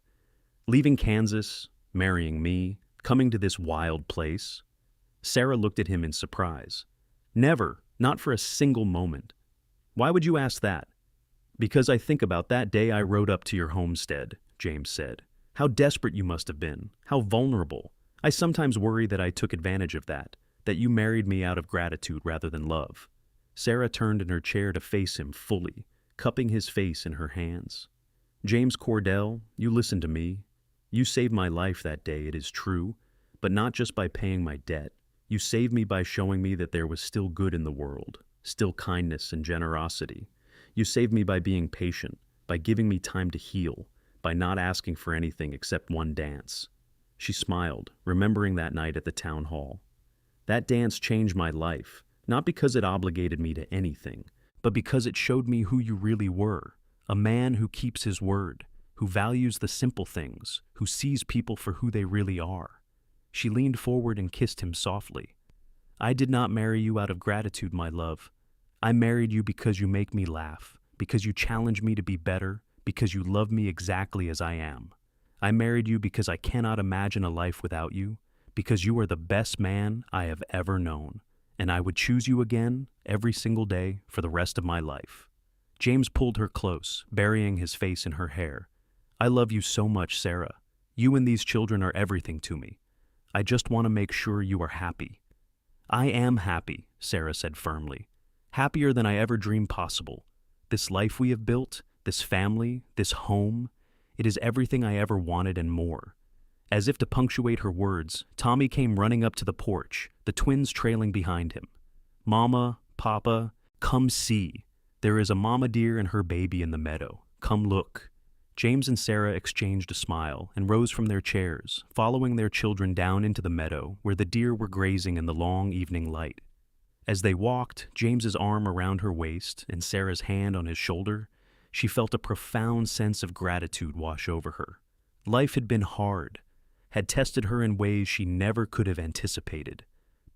"Leaving Kansas, marrying me, coming to this wild place?" Sarah looked at him in surprise. "Never, not for a single moment." "Why would you ask that?" "Because I think about that day I rode up to your homestead," James said. "How desperate you must have been, how vulnerable. I sometimes worry that I took advantage of that you married me out of gratitude rather than love." Sarah turned in her chair to face him fully, cupping his face in her hands. "James Cordell, you listened to me. You saved my life that day, it is true, but not just by paying my debt. You saved me by showing me that there was still good in the world, still kindness and generosity. You saved me by being patient, by giving me time to heal, by not asking for anything except one dance. She smiled, remembering that night at the town hall. That dance changed my life, not because it obligated me to anything, but because it showed me who you really were, a man who keeps his word, who values the simple things, who sees people for who they really are. She leaned forward and kissed him softly. I did not marry you out of gratitude, my love. I married you because you make me laugh, because you challenge me to be better, because you love me exactly as I am. I married you because I cannot imagine a life without you, because you are the best man I have ever known, and I would choose you again every single day for the rest of my life. James pulled her close, burying his face in her hair. I love you so much, Sarah. You and these children are everything to me. I just want to make sure you are happy. I am happy, Sarah said firmly. Happier than I ever dreamed possible. This life we have built, this family, this home, it is everything I ever wanted and more. As if to punctuate her words, Tommy came running up to the porch, the twins trailing behind him. Mama, Papa, come see. There is a mama deer and her baby in the meadow. Come look. James and Sarah exchanged a smile and rose from their chairs, following their children down into the meadow where the deer were grazing in the long evening light. As they walked, James's arm around her waist and Sarah's hand on his shoulder, she felt a profound sense of gratitude wash over her. Life had been hard, had tested her in ways she never could have anticipated,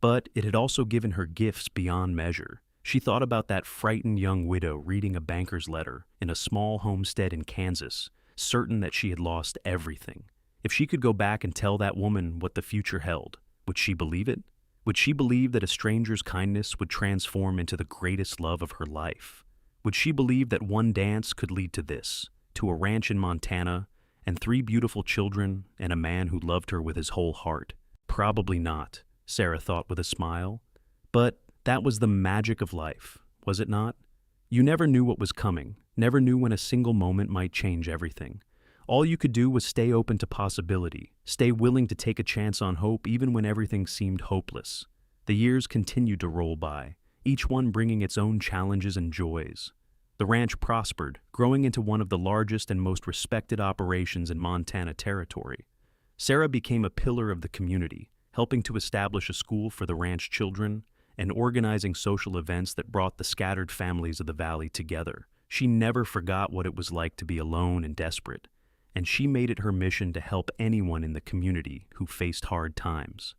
but it had also given her gifts beyond measure. She thought about that frightened young widow reading a banker's letter in a small homestead in Kansas, certain that she had lost everything. If she could go back and tell that woman what the future held, would she believe it? Would she believe that a stranger's kindness would transform into the greatest love of her life? Would she believe that one dance could lead to this, to a ranch in Montana, and 3 beautiful children, and a man who loved her with his whole heart? Probably not, Sarah thought with a smile. But that was the magic of life, was it not? You never knew what was coming, never knew when a single moment might change everything. All you could do was stay open to possibility, stay willing to take a chance on hope even when everything seemed hopeless. The years continued to roll by, each one bringing its own challenges and joys. The ranch prospered, growing into one of the largest and most respected operations in Montana territory. Sarah became a pillar of the community, helping to establish a school for the ranch children and organizing social events that brought the scattered families of the valley together. She never forgot what it was like to be alone and desperate, and she made it her mission to help anyone in the community who faced hard times.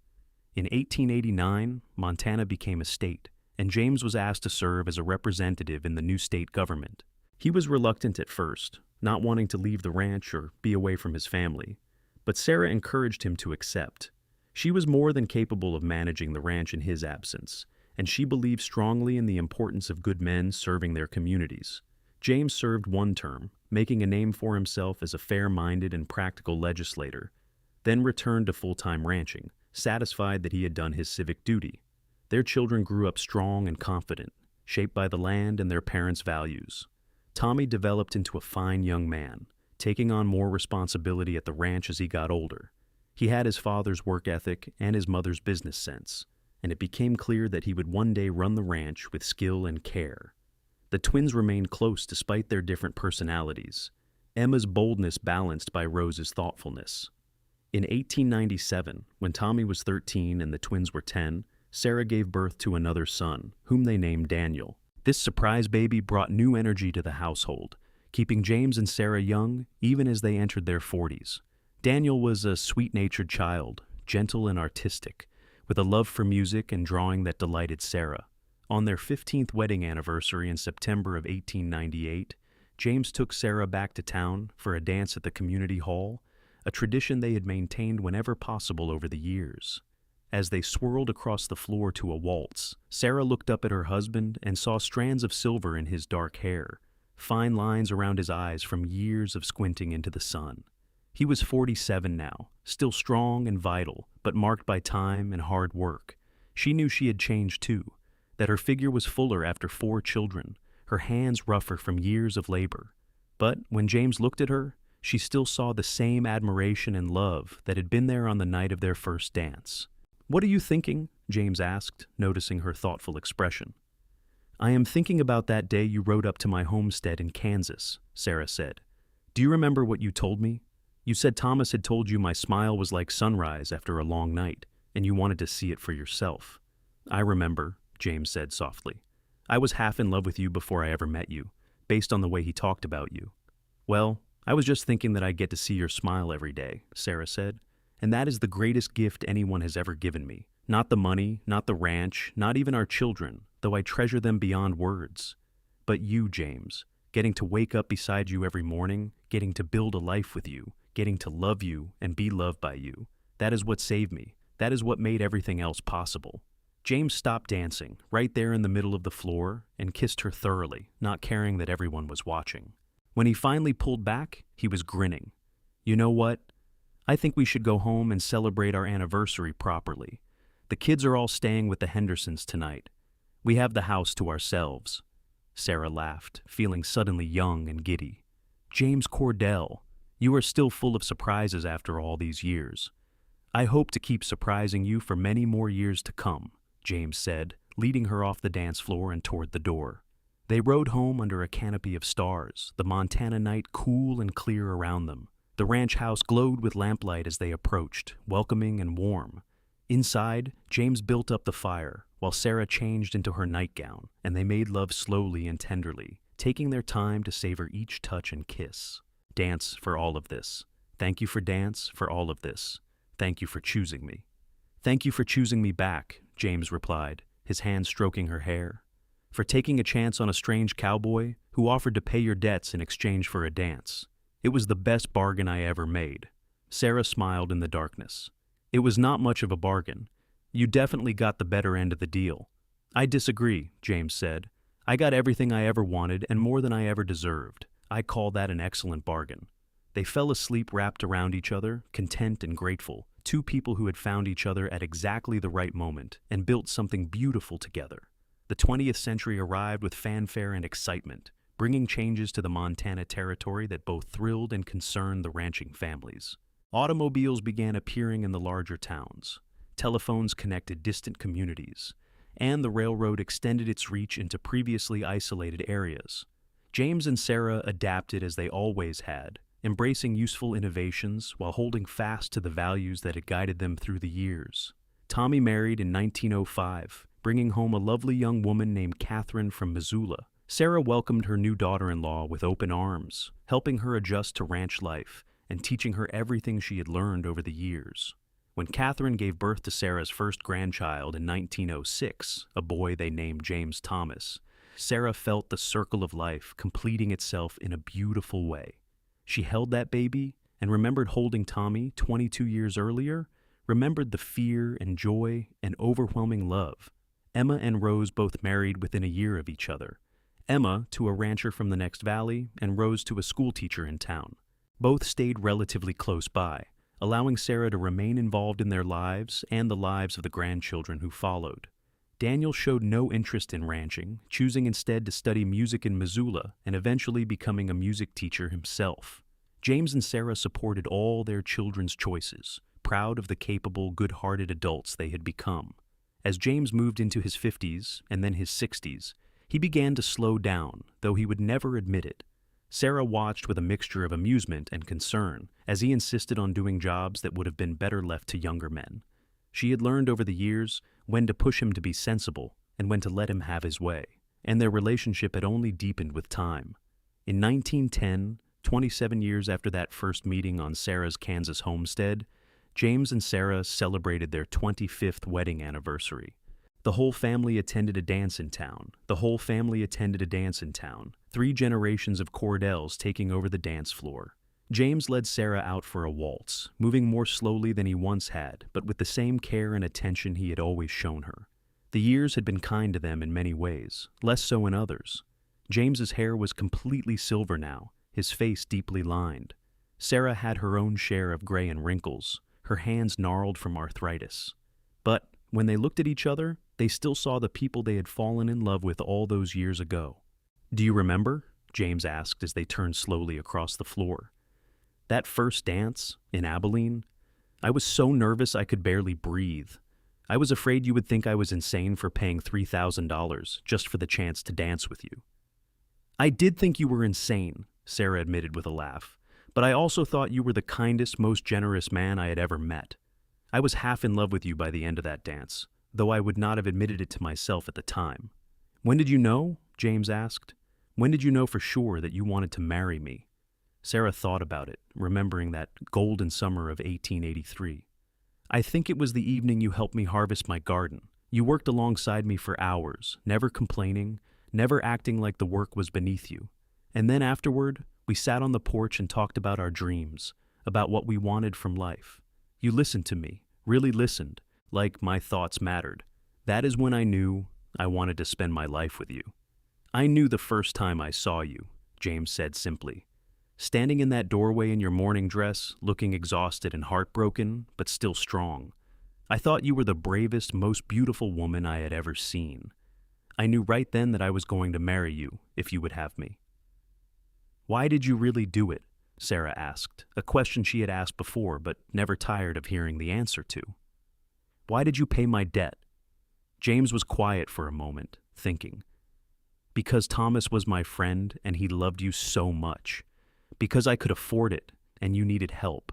In 1889, Montana became a state, and James was asked to serve as a representative in the new state government. He was reluctant at first, not wanting to leave the ranch or be away from his family, but Sarah encouraged him to accept. She was more than capable of managing the ranch in his absence, and she believed strongly in the importance of good men serving their communities. James served 1 term, making a name for himself as a fair-minded and practical legislator, then returned to full-time ranching, satisfied that he had done his civic duty. Their children grew up strong and confident, shaped by the land and their parents' values. Tommy developed into a fine young man, taking on more responsibility at the ranch as he got older. He had his father's work ethic and his mother's business sense, and it became clear that he would one day run the ranch with skill and care. The twins remained close despite their different personalities, Emma's boldness balanced by Rose's thoughtfulness. In 1897, when Tommy was 13 and the twins were 10, Sarah gave birth to another son, whom they named Daniel. This surprise baby brought new energy to the household, keeping James and Sarah young even as they entered their 40s. Daniel was a sweet-natured child, gentle and artistic, with a love for music and drawing that delighted Sarah. On their 15th wedding anniversary in September of 1898, James took Sarah back to town for a dance at the community hall, a tradition they had maintained whenever possible over the years. As they swirled across the floor to a waltz, Sarah looked up at her husband and saw strands of silver in his dark hair, fine lines around his eyes from years of squinting into the sun. He was 47 now, still strong and vital, but marked by time and hard work. She knew she had changed too, that her figure was fuller after 4 children, her hands rougher from years of labor. But when James looked at her, she still saw the same admiration and love that had been there on the night of their first dance. "What are you thinking?" James asked, noticing her thoughtful expression. "I am thinking about that day you rode up to my homestead in Kansas," Sarah said. Do you remember what you told me? You said Thomas had told you my smile was like sunrise after a long night, and you wanted to see it for yourself. I remember, James said softly. I was half in love with you before I ever met you, based on the way he talked about you. Well, I was just thinking that I get to see your smile every day, Sarah said, and that is the greatest gift anyone has ever given me. Not the money, not the ranch, not even our children, though I treasure them beyond words. But you, James, getting to wake up beside you every morning, getting to build a life with you, getting to love you and be loved by you. That is what saved me. That is what made everything else possible. James stopped dancing, right there in the middle of the floor, and kissed her thoroughly, not caring that everyone was watching. When he finally pulled back, he was grinning. You know what? I think we should go home and celebrate our anniversary properly. The kids are all staying with the Hendersons tonight. We have the house to ourselves. Sarah laughed, feeling suddenly young and giddy. James Cordell, you are still full of surprises after all these years. I hope to keep surprising you for many more years to come, James said, leading her off the dance floor and toward the door. They rode home under a canopy of stars, the Montana night cool and clear around them. The ranch house glowed with lamplight as they approached, welcoming and warm. Inside, James built up the fire, while Sarah changed into her nightgown, and they made love slowly and tenderly, taking their time to savor each touch and kiss. Dance for all of this. Thank you for dance for all of this. Thank you for choosing me. Thank you for choosing me back, James replied, his hand stroking her hair. For taking a chance on a strange cowboy who offered to pay your debts in exchange for a dance. It was the best bargain I ever made. Sarah smiled in the darkness. It was not much of a bargain. You definitely got the better end of the deal. I disagree, James said. I got everything I ever wanted and more than I ever deserved. I call that an excellent bargain. They fell asleep wrapped around each other, content and grateful, two people who had found each other at exactly the right moment and built something beautiful together. The 20th century arrived with fanfare and excitement, bringing changes to the Montana territory that both thrilled and concerned the ranching families. Automobiles began appearing in the larger towns. Telephones connected distant communities, and the railroad extended its reach into previously isolated areas. James and Sarah adapted as they always had, embracing useful innovations while holding fast to the values that had guided them through the years. Tommy married in 1905, bringing home a lovely young woman named Catherine from Missoula. Sarah welcomed her new daughter-in-law with open arms, helping her adjust to ranch life and teaching her everything she had learned over the years. When Catherine gave birth to Sarah's first grandchild in 1906, a boy they named James Thomas, Sarah felt the circle of life completing itself in a beautiful way. She held that baby and remembered holding Tommy 22 years earlier, remembered the fear and joy and overwhelming love. Emma and Rose both married within a year of each other. Emma to a rancher from the next valley and Rose to a schoolteacher in town. Both stayed relatively close by, allowing Sarah to remain involved in their lives and the lives of the grandchildren who followed. Daniel showed no interest in ranching, choosing instead to study music in Missoula and eventually becoming a music teacher himself. James and Sarah supported all their children's choices, proud of the capable, good-hearted adults they had become. As James moved into his 50s and then his 60s, he began to slow down, though he would never admit it. Sarah watched with a mixture of amusement and concern as he insisted on doing jobs that would have been better left to younger men. She had learned over the years when to push him to be sensible and when to let him have his way, and their relationship had only deepened with time. In 1910, 27 years after that first meeting on Sarah's Kansas homestead, James and Sarah celebrated their 25th wedding anniversary. The whole family attended a dance in town. 3 generations of Cordells taking over the dance floor. James led Sarah out for a waltz, moving more slowly than he once had, but with the same care and attention he had always shown her. The years had been kind to them in many ways, less so in others. James's hair was completely silver now, his face deeply lined. Sarah had her own share of gray and wrinkles, her hands gnarled from arthritis. But when they looked at each other, they still saw the people they had fallen in love with all those years ago. "Do you remember?" James asked as they turned slowly across the floor. "That first dance in Abilene? I was so nervous I could barely breathe. I was afraid you would think I was insane for paying $3,000 just for the chance to dance with you." "I did think you were insane," Sarah admitted with a laugh. But I also thought you were the kindest, most generous man I had ever met. I was half in love with you by the end of that dance, though I would not have admitted it to myself at the time. When did you know? James asked. When did you know for sure that you wanted to marry me? Sarah thought about it, remembering that golden summer of 1883. I think it was the evening you helped me harvest my garden. You worked alongside me for hours, never complaining, never acting like the work was beneath you. And then afterward, we sat on the porch and talked about our dreams, about what we wanted from life. You listened to me, really listened, like my thoughts mattered. That is when I knew I wanted to spend my life with you. I knew the first time I saw you, James said simply. Standing in that doorway in your morning dress, looking exhausted and heartbroken, but still strong. I thought you were the bravest, most beautiful woman I had ever seen. I knew right then that I was going to marry you, if you would have me. Why did you really do it? Sarah asked, a question she had asked before but never tired of hearing the answer to. Why did you pay my debt? James was quiet for a moment, thinking. Because Thomas was my friend and he loved you so much. Because I could afford it and you needed help.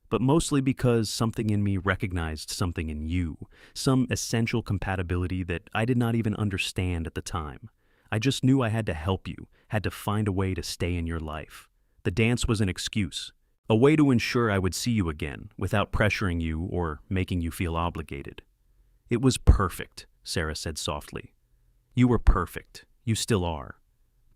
But mostly because something in me recognized something in you, some essential compatibility that I did not even understand at the time. I just knew I had to help you, had to find a way to stay in your life. The dance was an excuse, a way to ensure I would see you again without pressuring you or making you feel obligated. It was perfect, Sarah said softly. You were perfect. You still are.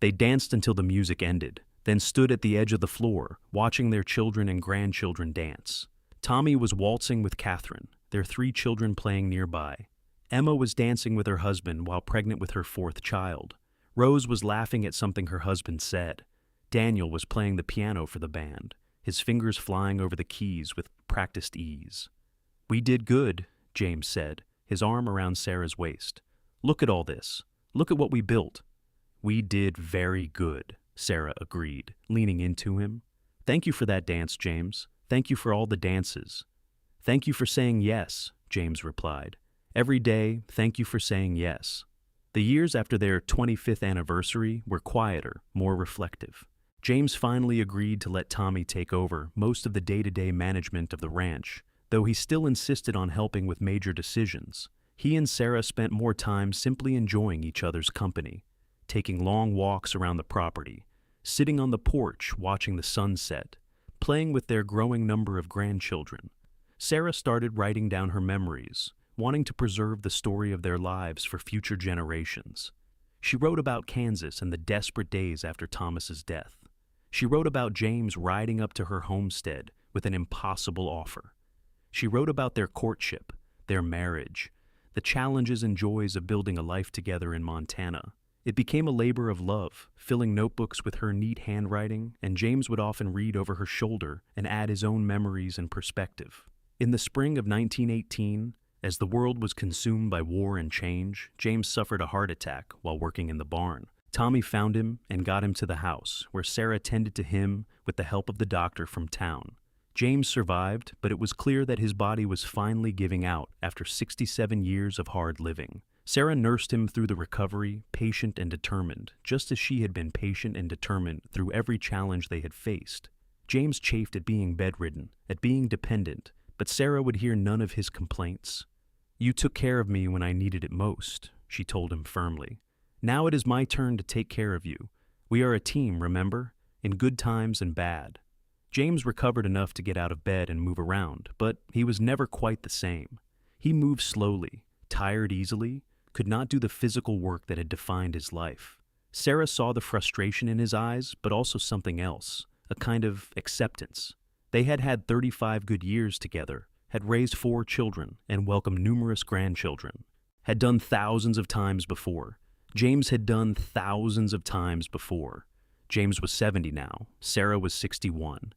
They danced until the music ended, then stood at the edge of the floor, watching their children and grandchildren dance. Tommy was waltzing with Catherine, their 3 children playing nearby. Emma was dancing with her husband while pregnant with her 4th child. Rose was laughing at something her husband said. Daniel was playing the piano for the band, his fingers flying over the keys with practiced ease. We did good, James said, his arm around Sarah's waist. Look at all this. Look at what we built. We did very good, Sarah agreed, leaning into him. Thank you for that dance, James. Thank you for all the dances. Thank you for saying yes, James replied. Every day, thank you for saying yes. The years after their 25th anniversary were quieter, more reflective. James finally agreed to let Tommy take over most of the day-to-day management of the ranch, though he still insisted on helping with major decisions. He and Sarah spent more time simply enjoying each other's company, taking long walks around the property, sitting on the porch watching the sunset, playing with their growing number of grandchildren. Sarah started writing down her memories, wanting to preserve the story of their lives for future generations. She wrote about Kansas and the desperate days after Thomas's death. She wrote about James riding up to her homestead with an impossible offer. She wrote about their courtship, their marriage, the challenges and joys of building a life together in Montana. It became a labor of love, filling notebooks with her neat handwriting, and James would often read over her shoulder and add his own memories and perspective. In the spring of 1918, as the world was consumed by war and change, James suffered a heart attack while working in the barn. Tommy found him and got him to the house, where Sarah tended to him with the help of the doctor from town. James survived, but it was clear that his body was finally giving out after 67 years of hard living. Sarah nursed him through the recovery, patient and determined, just as she had been patient and determined through every challenge they had faced. James chafed at being bedridden, at being dependent, but Sarah would hear none of his complaints. You took care of me when I needed it most, she told him firmly. Now it is my turn to take care of you. We are a team, remember? In good times and bad. James recovered enough to get out of bed and move around, but he was never quite the same. He moved slowly, tired easily, could not do the physical work that had defined his life. Sarah saw the frustration in his eyes, but also something else, a kind of acceptance. They had had 35 good years together, had raised 4 children, and welcomed numerous grandchildren. Had done thousands of times before. James had done thousands of times before. James was 70 now, Sarah was 61,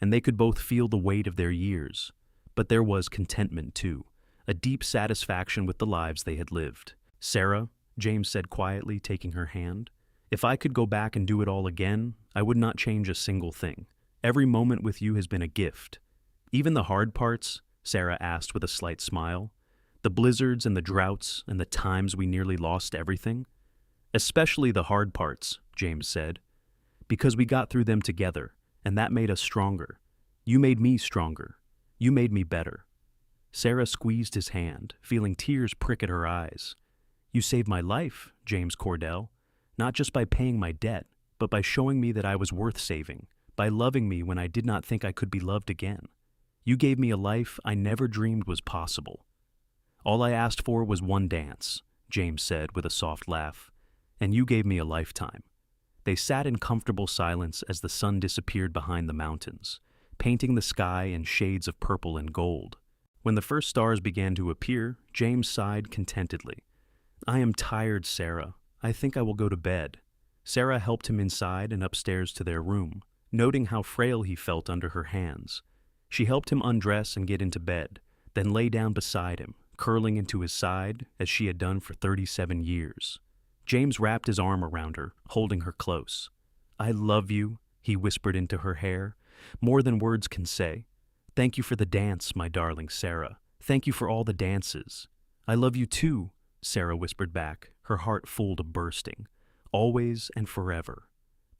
and they could both feel the weight of their years. But there was contentment too, a deep satisfaction with the lives they had lived. Sarah, James said quietly, taking her hand, if I could go back and do it all again, I would not change a single thing. Every moment with you has been a gift. Even the hard parts, Sarah asked with a slight smile, the blizzards and the droughts and the times we nearly lost everything. Especially the hard parts, James said, because we got through them together, and that made us stronger. You made me stronger. You made me better." Sarah squeezed his hand, feeling tears prick at her eyes. "You saved my life, James Cordell, not just by paying my debt, but by showing me that I was worth saving, by loving me when I did not think I could be loved again. You gave me a life I never dreamed was possible." "All I asked for was one dance," James said with a soft laugh, "and you gave me a lifetime." They sat in comfortable silence as the sun disappeared behind the mountains, painting the sky in shades of purple and gold. When the first stars began to appear, James sighed contentedly. "I am tired, Sarah. I think I will go to bed." Sarah helped him inside and upstairs to their room, noting how frail he felt under her hands. She helped him undress and get into bed, then lay down beside him, curling into his side as she had done for 37 years. James wrapped his arm around her, holding her close. "I love you," he whispered into her hair, "more than words can say. Thank you for the dance, my darling Sarah. Thank you for all the dances." "I love you too," Sarah whispered back, her heart full to bursting. "Always and forever."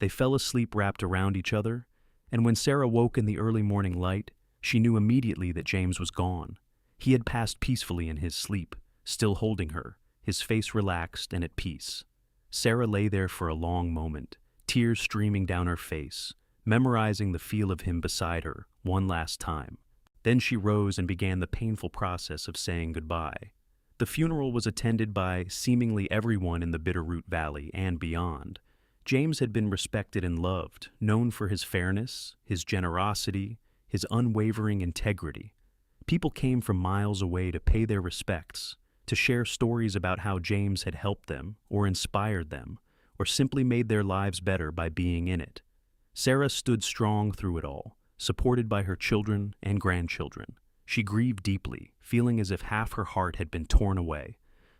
They fell asleep wrapped around each other, and when Sarah woke in the early morning light, she knew immediately that James was gone. He had passed peacefully in his sleep, still holding her, his face relaxed and at peace. Sarah lay there for a long moment, tears streaming down her face, memorizing the feel of him beside her one last time. Then she rose and began the painful process of saying goodbye. The funeral was attended by seemingly everyone in the Bitterroot Valley and beyond. James had been respected and loved, known for his fairness, his generosity, his unwavering integrity. People came from miles away to pay their respects, to share stories about how James had helped them, or inspired them, or simply made their lives better by being in it. Sarah stood strong through it all, supported by her children and grandchildren. She grieved deeply, feeling as if half her heart had been torn away,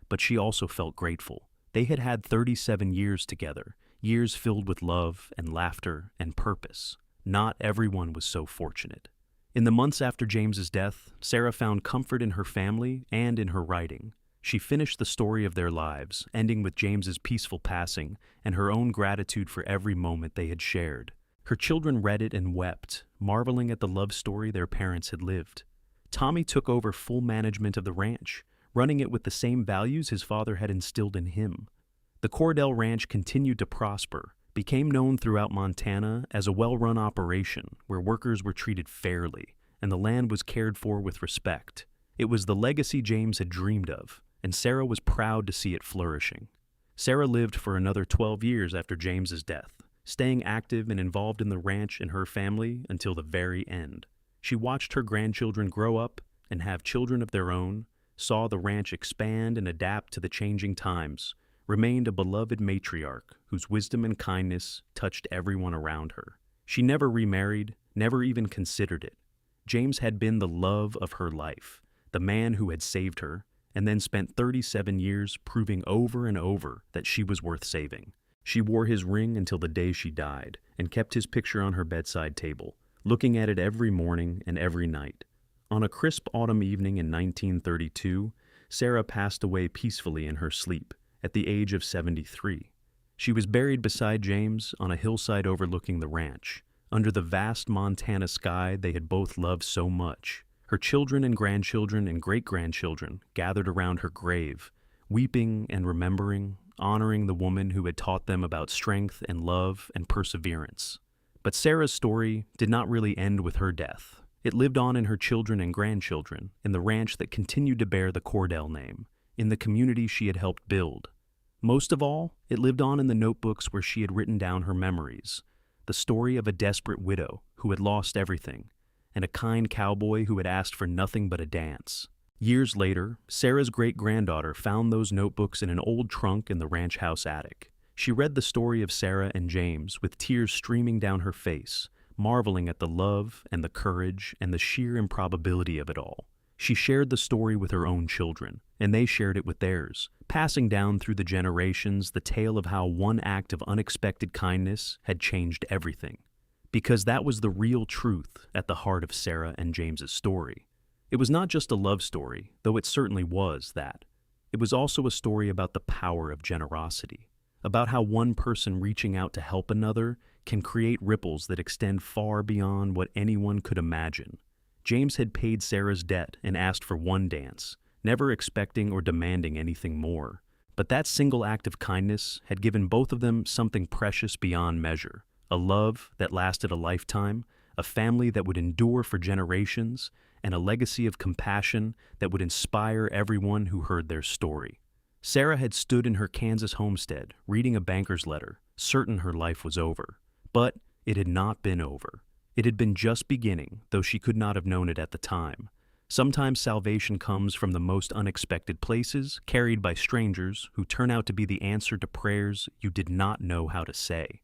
but she also felt grateful. They had had 37 years together, years filled with love and laughter and purpose. Not everyone was so fortunate. In the months after James's death, Sarah found comfort in her family and in her writing. She finished the story of their lives, ending with James's peaceful passing and her own gratitude for every moment they had shared. Her children read it and wept, marveling at the love story their parents had lived. Tommy took over full management of the ranch, running it with the same values his father had instilled in him. The Cordell Ranch continued to prosper, became known throughout Montana as a well-run operation where workers were treated fairly and the land was cared for with respect. It was the legacy James had dreamed of, and Sarah was proud to see it flourishing. Sarah lived for another 12 years after James's death, staying active and involved in the ranch and her family until the very end. She watched her grandchildren grow up and have children of their own, saw the ranch expand and adapt to the changing times, remained a beloved matriarch whose wisdom and kindness touched everyone around her. She never remarried, never even considered it. James had been the love of her life, the man who had saved her, and then spent 37 years proving over and over that she was worth saving. She wore his ring until the day she died and kept his picture on her bedside table, looking at it every morning and every night. On a crisp autumn evening in 1932, Sarah passed away peacefully in her sleep at the age of 73. She was buried beside James on a hillside overlooking the ranch, under the vast Montana sky they had both loved so much. Her children and grandchildren and great-grandchildren gathered around her grave, weeping and remembering, honoring the woman who had taught them about strength and love and perseverance. But Sarah's story did not really end with her death. It lived on in her children and grandchildren, in the ranch that continued to bear the Cordell name, in the community she had helped build. Most of all, it lived on in the notebooks where she had written down her memories, the story of a desperate widow who had lost everything, and a kind cowboy who had asked for nothing but a dance. Years later, Sarah's great-granddaughter found those notebooks in an old trunk in the ranch house attic. She read the story of Sarah and James with tears streaming down her face, marveling at the love and the courage and the sheer improbability of it all. She shared the story with her own children, and they shared it with theirs, passing down through the generations the tale of how one act of unexpected kindness had changed everything. Because that was the real truth at the heart of Sarah and James's story. It was not just a love story, though it certainly was that. It was also a story about the power of generosity, about how one person reaching out to help another can create ripples that extend far beyond what anyone could imagine. James had paid Sarah's debt and asked for one dance, never expecting or demanding anything more. But that single act of kindness had given both of them something precious beyond measure, a love that lasted a lifetime, a family that would endure for generations, and a legacy of compassion that would inspire everyone who heard their story. Sarah had stood in her Kansas homestead, reading a banker's letter, certain her life was over. But it had not been over. It had been just beginning, though she could not have known it at the time. Sometimes salvation comes from the most unexpected places, carried by strangers who turn out to be the answer to prayers you did not know how to say.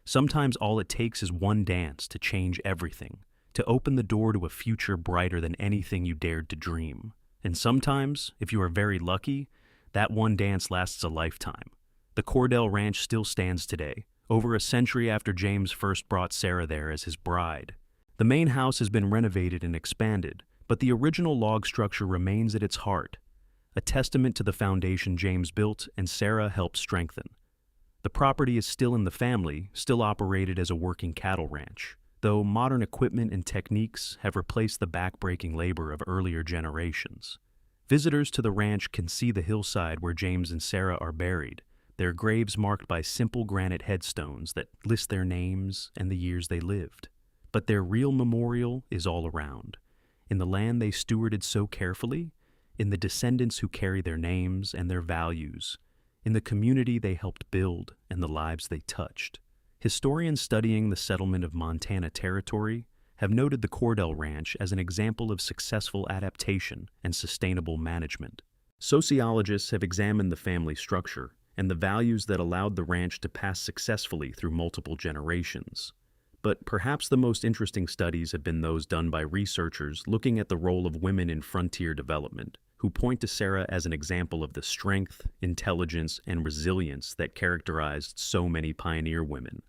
Sometimes all it takes is one dance to change everything, to open the door to a future brighter than anything you dared to dream. And sometimes, if you are very lucky, that one dance lasts a lifetime. The Cordell Ranch still stands today, over a century after James first brought Sarah there as his bride. The main house has been renovated and expanded, but the original log structure remains at its heart, a testament to the foundation James built and Sarah helped strengthen. The property is still in the family, still operated as a working cattle ranch, though modern equipment and techniques have replaced the back-breaking labor of earlier generations. Visitors to the ranch can see the hillside where James and Sarah are buried, their graves marked by simple granite headstones that list their names and the years they lived. But their real memorial is all around. In the land they stewarded so carefully, in the descendants who carry their names and their values, in the community they helped build and the lives they touched. Historians studying the settlement of Montana Territory have noted the Cordell Ranch as an example of successful adaptation and sustainable management. Sociologists have examined the family structure and the values that allowed the ranch to pass successfully through multiple generations. But perhaps the most interesting studies have been those done by researchers looking at the role of women in frontier development, who point to Sarah as an example of the strength, intelligence, and resilience that characterized so many pioneer women.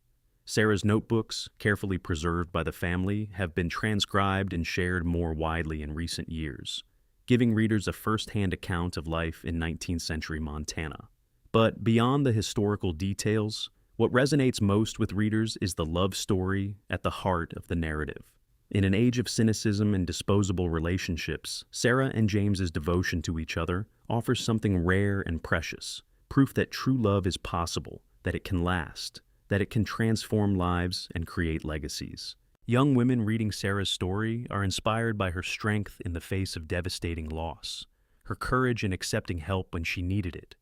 Sarah's notebooks, carefully preserved by the family, have been transcribed and shared more widely in recent years, giving readers a first-hand account of life in 19th century Montana. But beyond the historical details, what resonates most with readers is the love story at the heart of the narrative. In an age of cynicism and disposable relationships, Sarah and James's devotion to each other offers something rare and precious, proof that true love is possible, that it can last, that it can transform lives and create legacies. Young women reading Sarah's story are inspired by her strength in the face of devastating loss, her courage in accepting help when she needed it,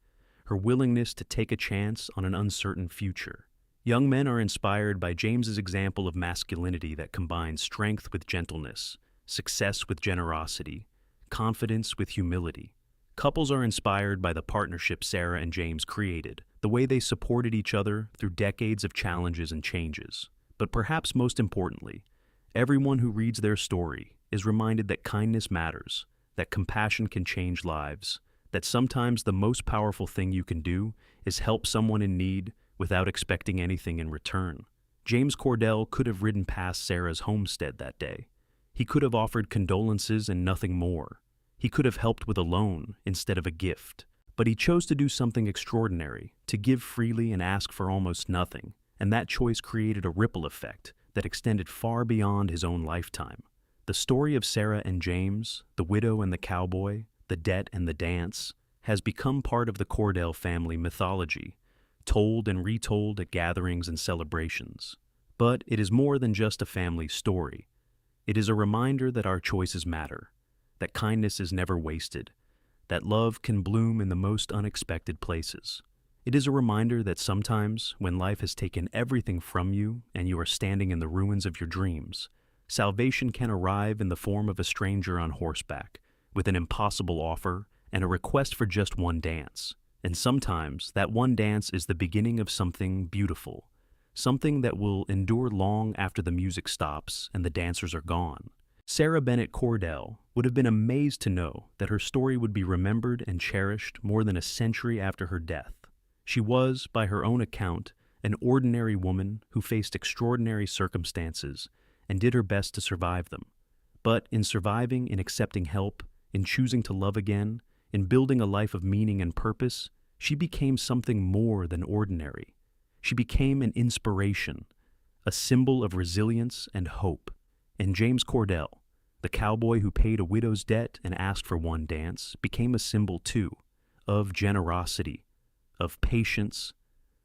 her willingness to take a chance on an uncertain future. Young men are inspired by James's example of masculinity that combines strength with gentleness, success with generosity, confidence with humility. Couples are inspired by the partnership Sarah and James created, the way they supported each other through decades of challenges and changes. But perhaps most importantly, everyone who reads their story is reminded that kindness matters, that compassion can change lives, that sometimes the most powerful thing you can do is help someone in need without expecting anything in return. James Cordell could have ridden past Sarah's homestead that day. He could have offered condolences and nothing more. He could have helped with a loan instead of a gift. But he chose to do something extraordinary, to give freely and ask for almost nothing, and that choice created a ripple effect that extended far beyond his own lifetime. The story of Sarah and James, the widow and the cowboy, the debt and the dance, has become part of the Cordell family mythology, told and retold at gatherings and celebrations. But it is more than just a family story. It is a reminder that our choices matter, that kindness is never wasted, that love can bloom in the most unexpected places. It is a reminder that sometimes, when life has taken everything from you and you are standing in the ruins of your dreams, salvation can arrive in the form of a stranger on horseback, with an impossible offer and a request for just one dance. And sometimes that one dance is the beginning of something beautiful, something that will endure long after the music stops and the dancers are gone. Sarah Bennett Cordell would have been amazed to know that her story would be remembered and cherished more than a century after her death. She was, by her own account, an ordinary woman who faced extraordinary circumstances and did her best to survive them. But in surviving, in accepting help, in choosing to love again, in building a life of meaning and purpose, she became something more than ordinary. She became an inspiration, a symbol of resilience and hope. And James Cordell, the cowboy who paid a widow's debt and asked for one dance, became a symbol too, of generosity, of patience,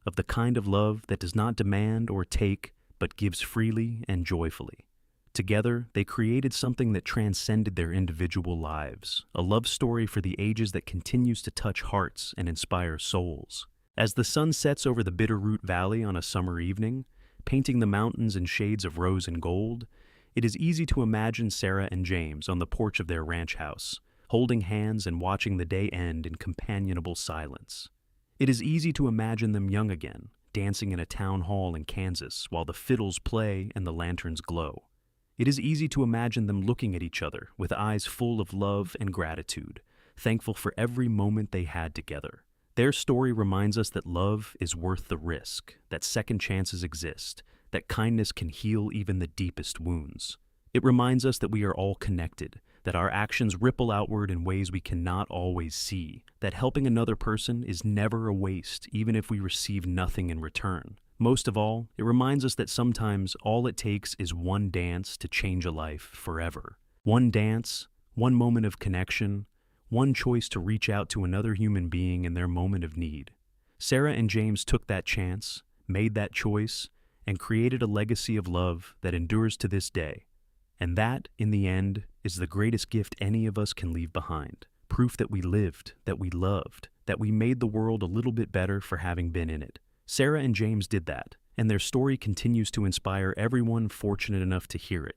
of the kind of love that does not demand or take, but gives freely and joyfully. Together, they created something that transcended their individual lives, a love story for the ages that continues to touch hearts and inspire souls. As the sun sets over the Bitterroot Valley on a summer evening, painting the mountains in shades of rose and gold, it is easy to imagine Sarah and James on the porch of their ranch house, holding hands and watching the day end in companionable silence. It is easy to imagine them young again, dancing in a town hall in Kansas while the fiddles play and the lanterns glow. It is easy to imagine them looking at each other with eyes full of love and gratitude, thankful for every moment they had together. Their story reminds us that love is worth the risk, that second chances exist, that kindness can heal even the deepest wounds. It reminds us that we are all connected, that our actions ripple outward in ways we cannot always see, that helping another person is never a waste, even if we receive nothing in return. Most of all, it reminds us that sometimes all it takes is one dance to change a life forever. One dance, one moment of connection, one choice to reach out to another human being in their moment of need. Sarah and James took that chance, made that choice, and created a legacy of love that endures to this day. And that, in the end, is the greatest gift any of us can leave behind. Proof that we lived, that we loved, that we made the world a little bit better for having been in it. Sarah and James did that, and their story continues to inspire everyone fortunate enough to hear it.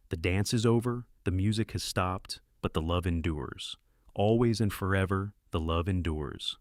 The dance is over, the music has stopped, but the love endures. Always and forever, the love endures.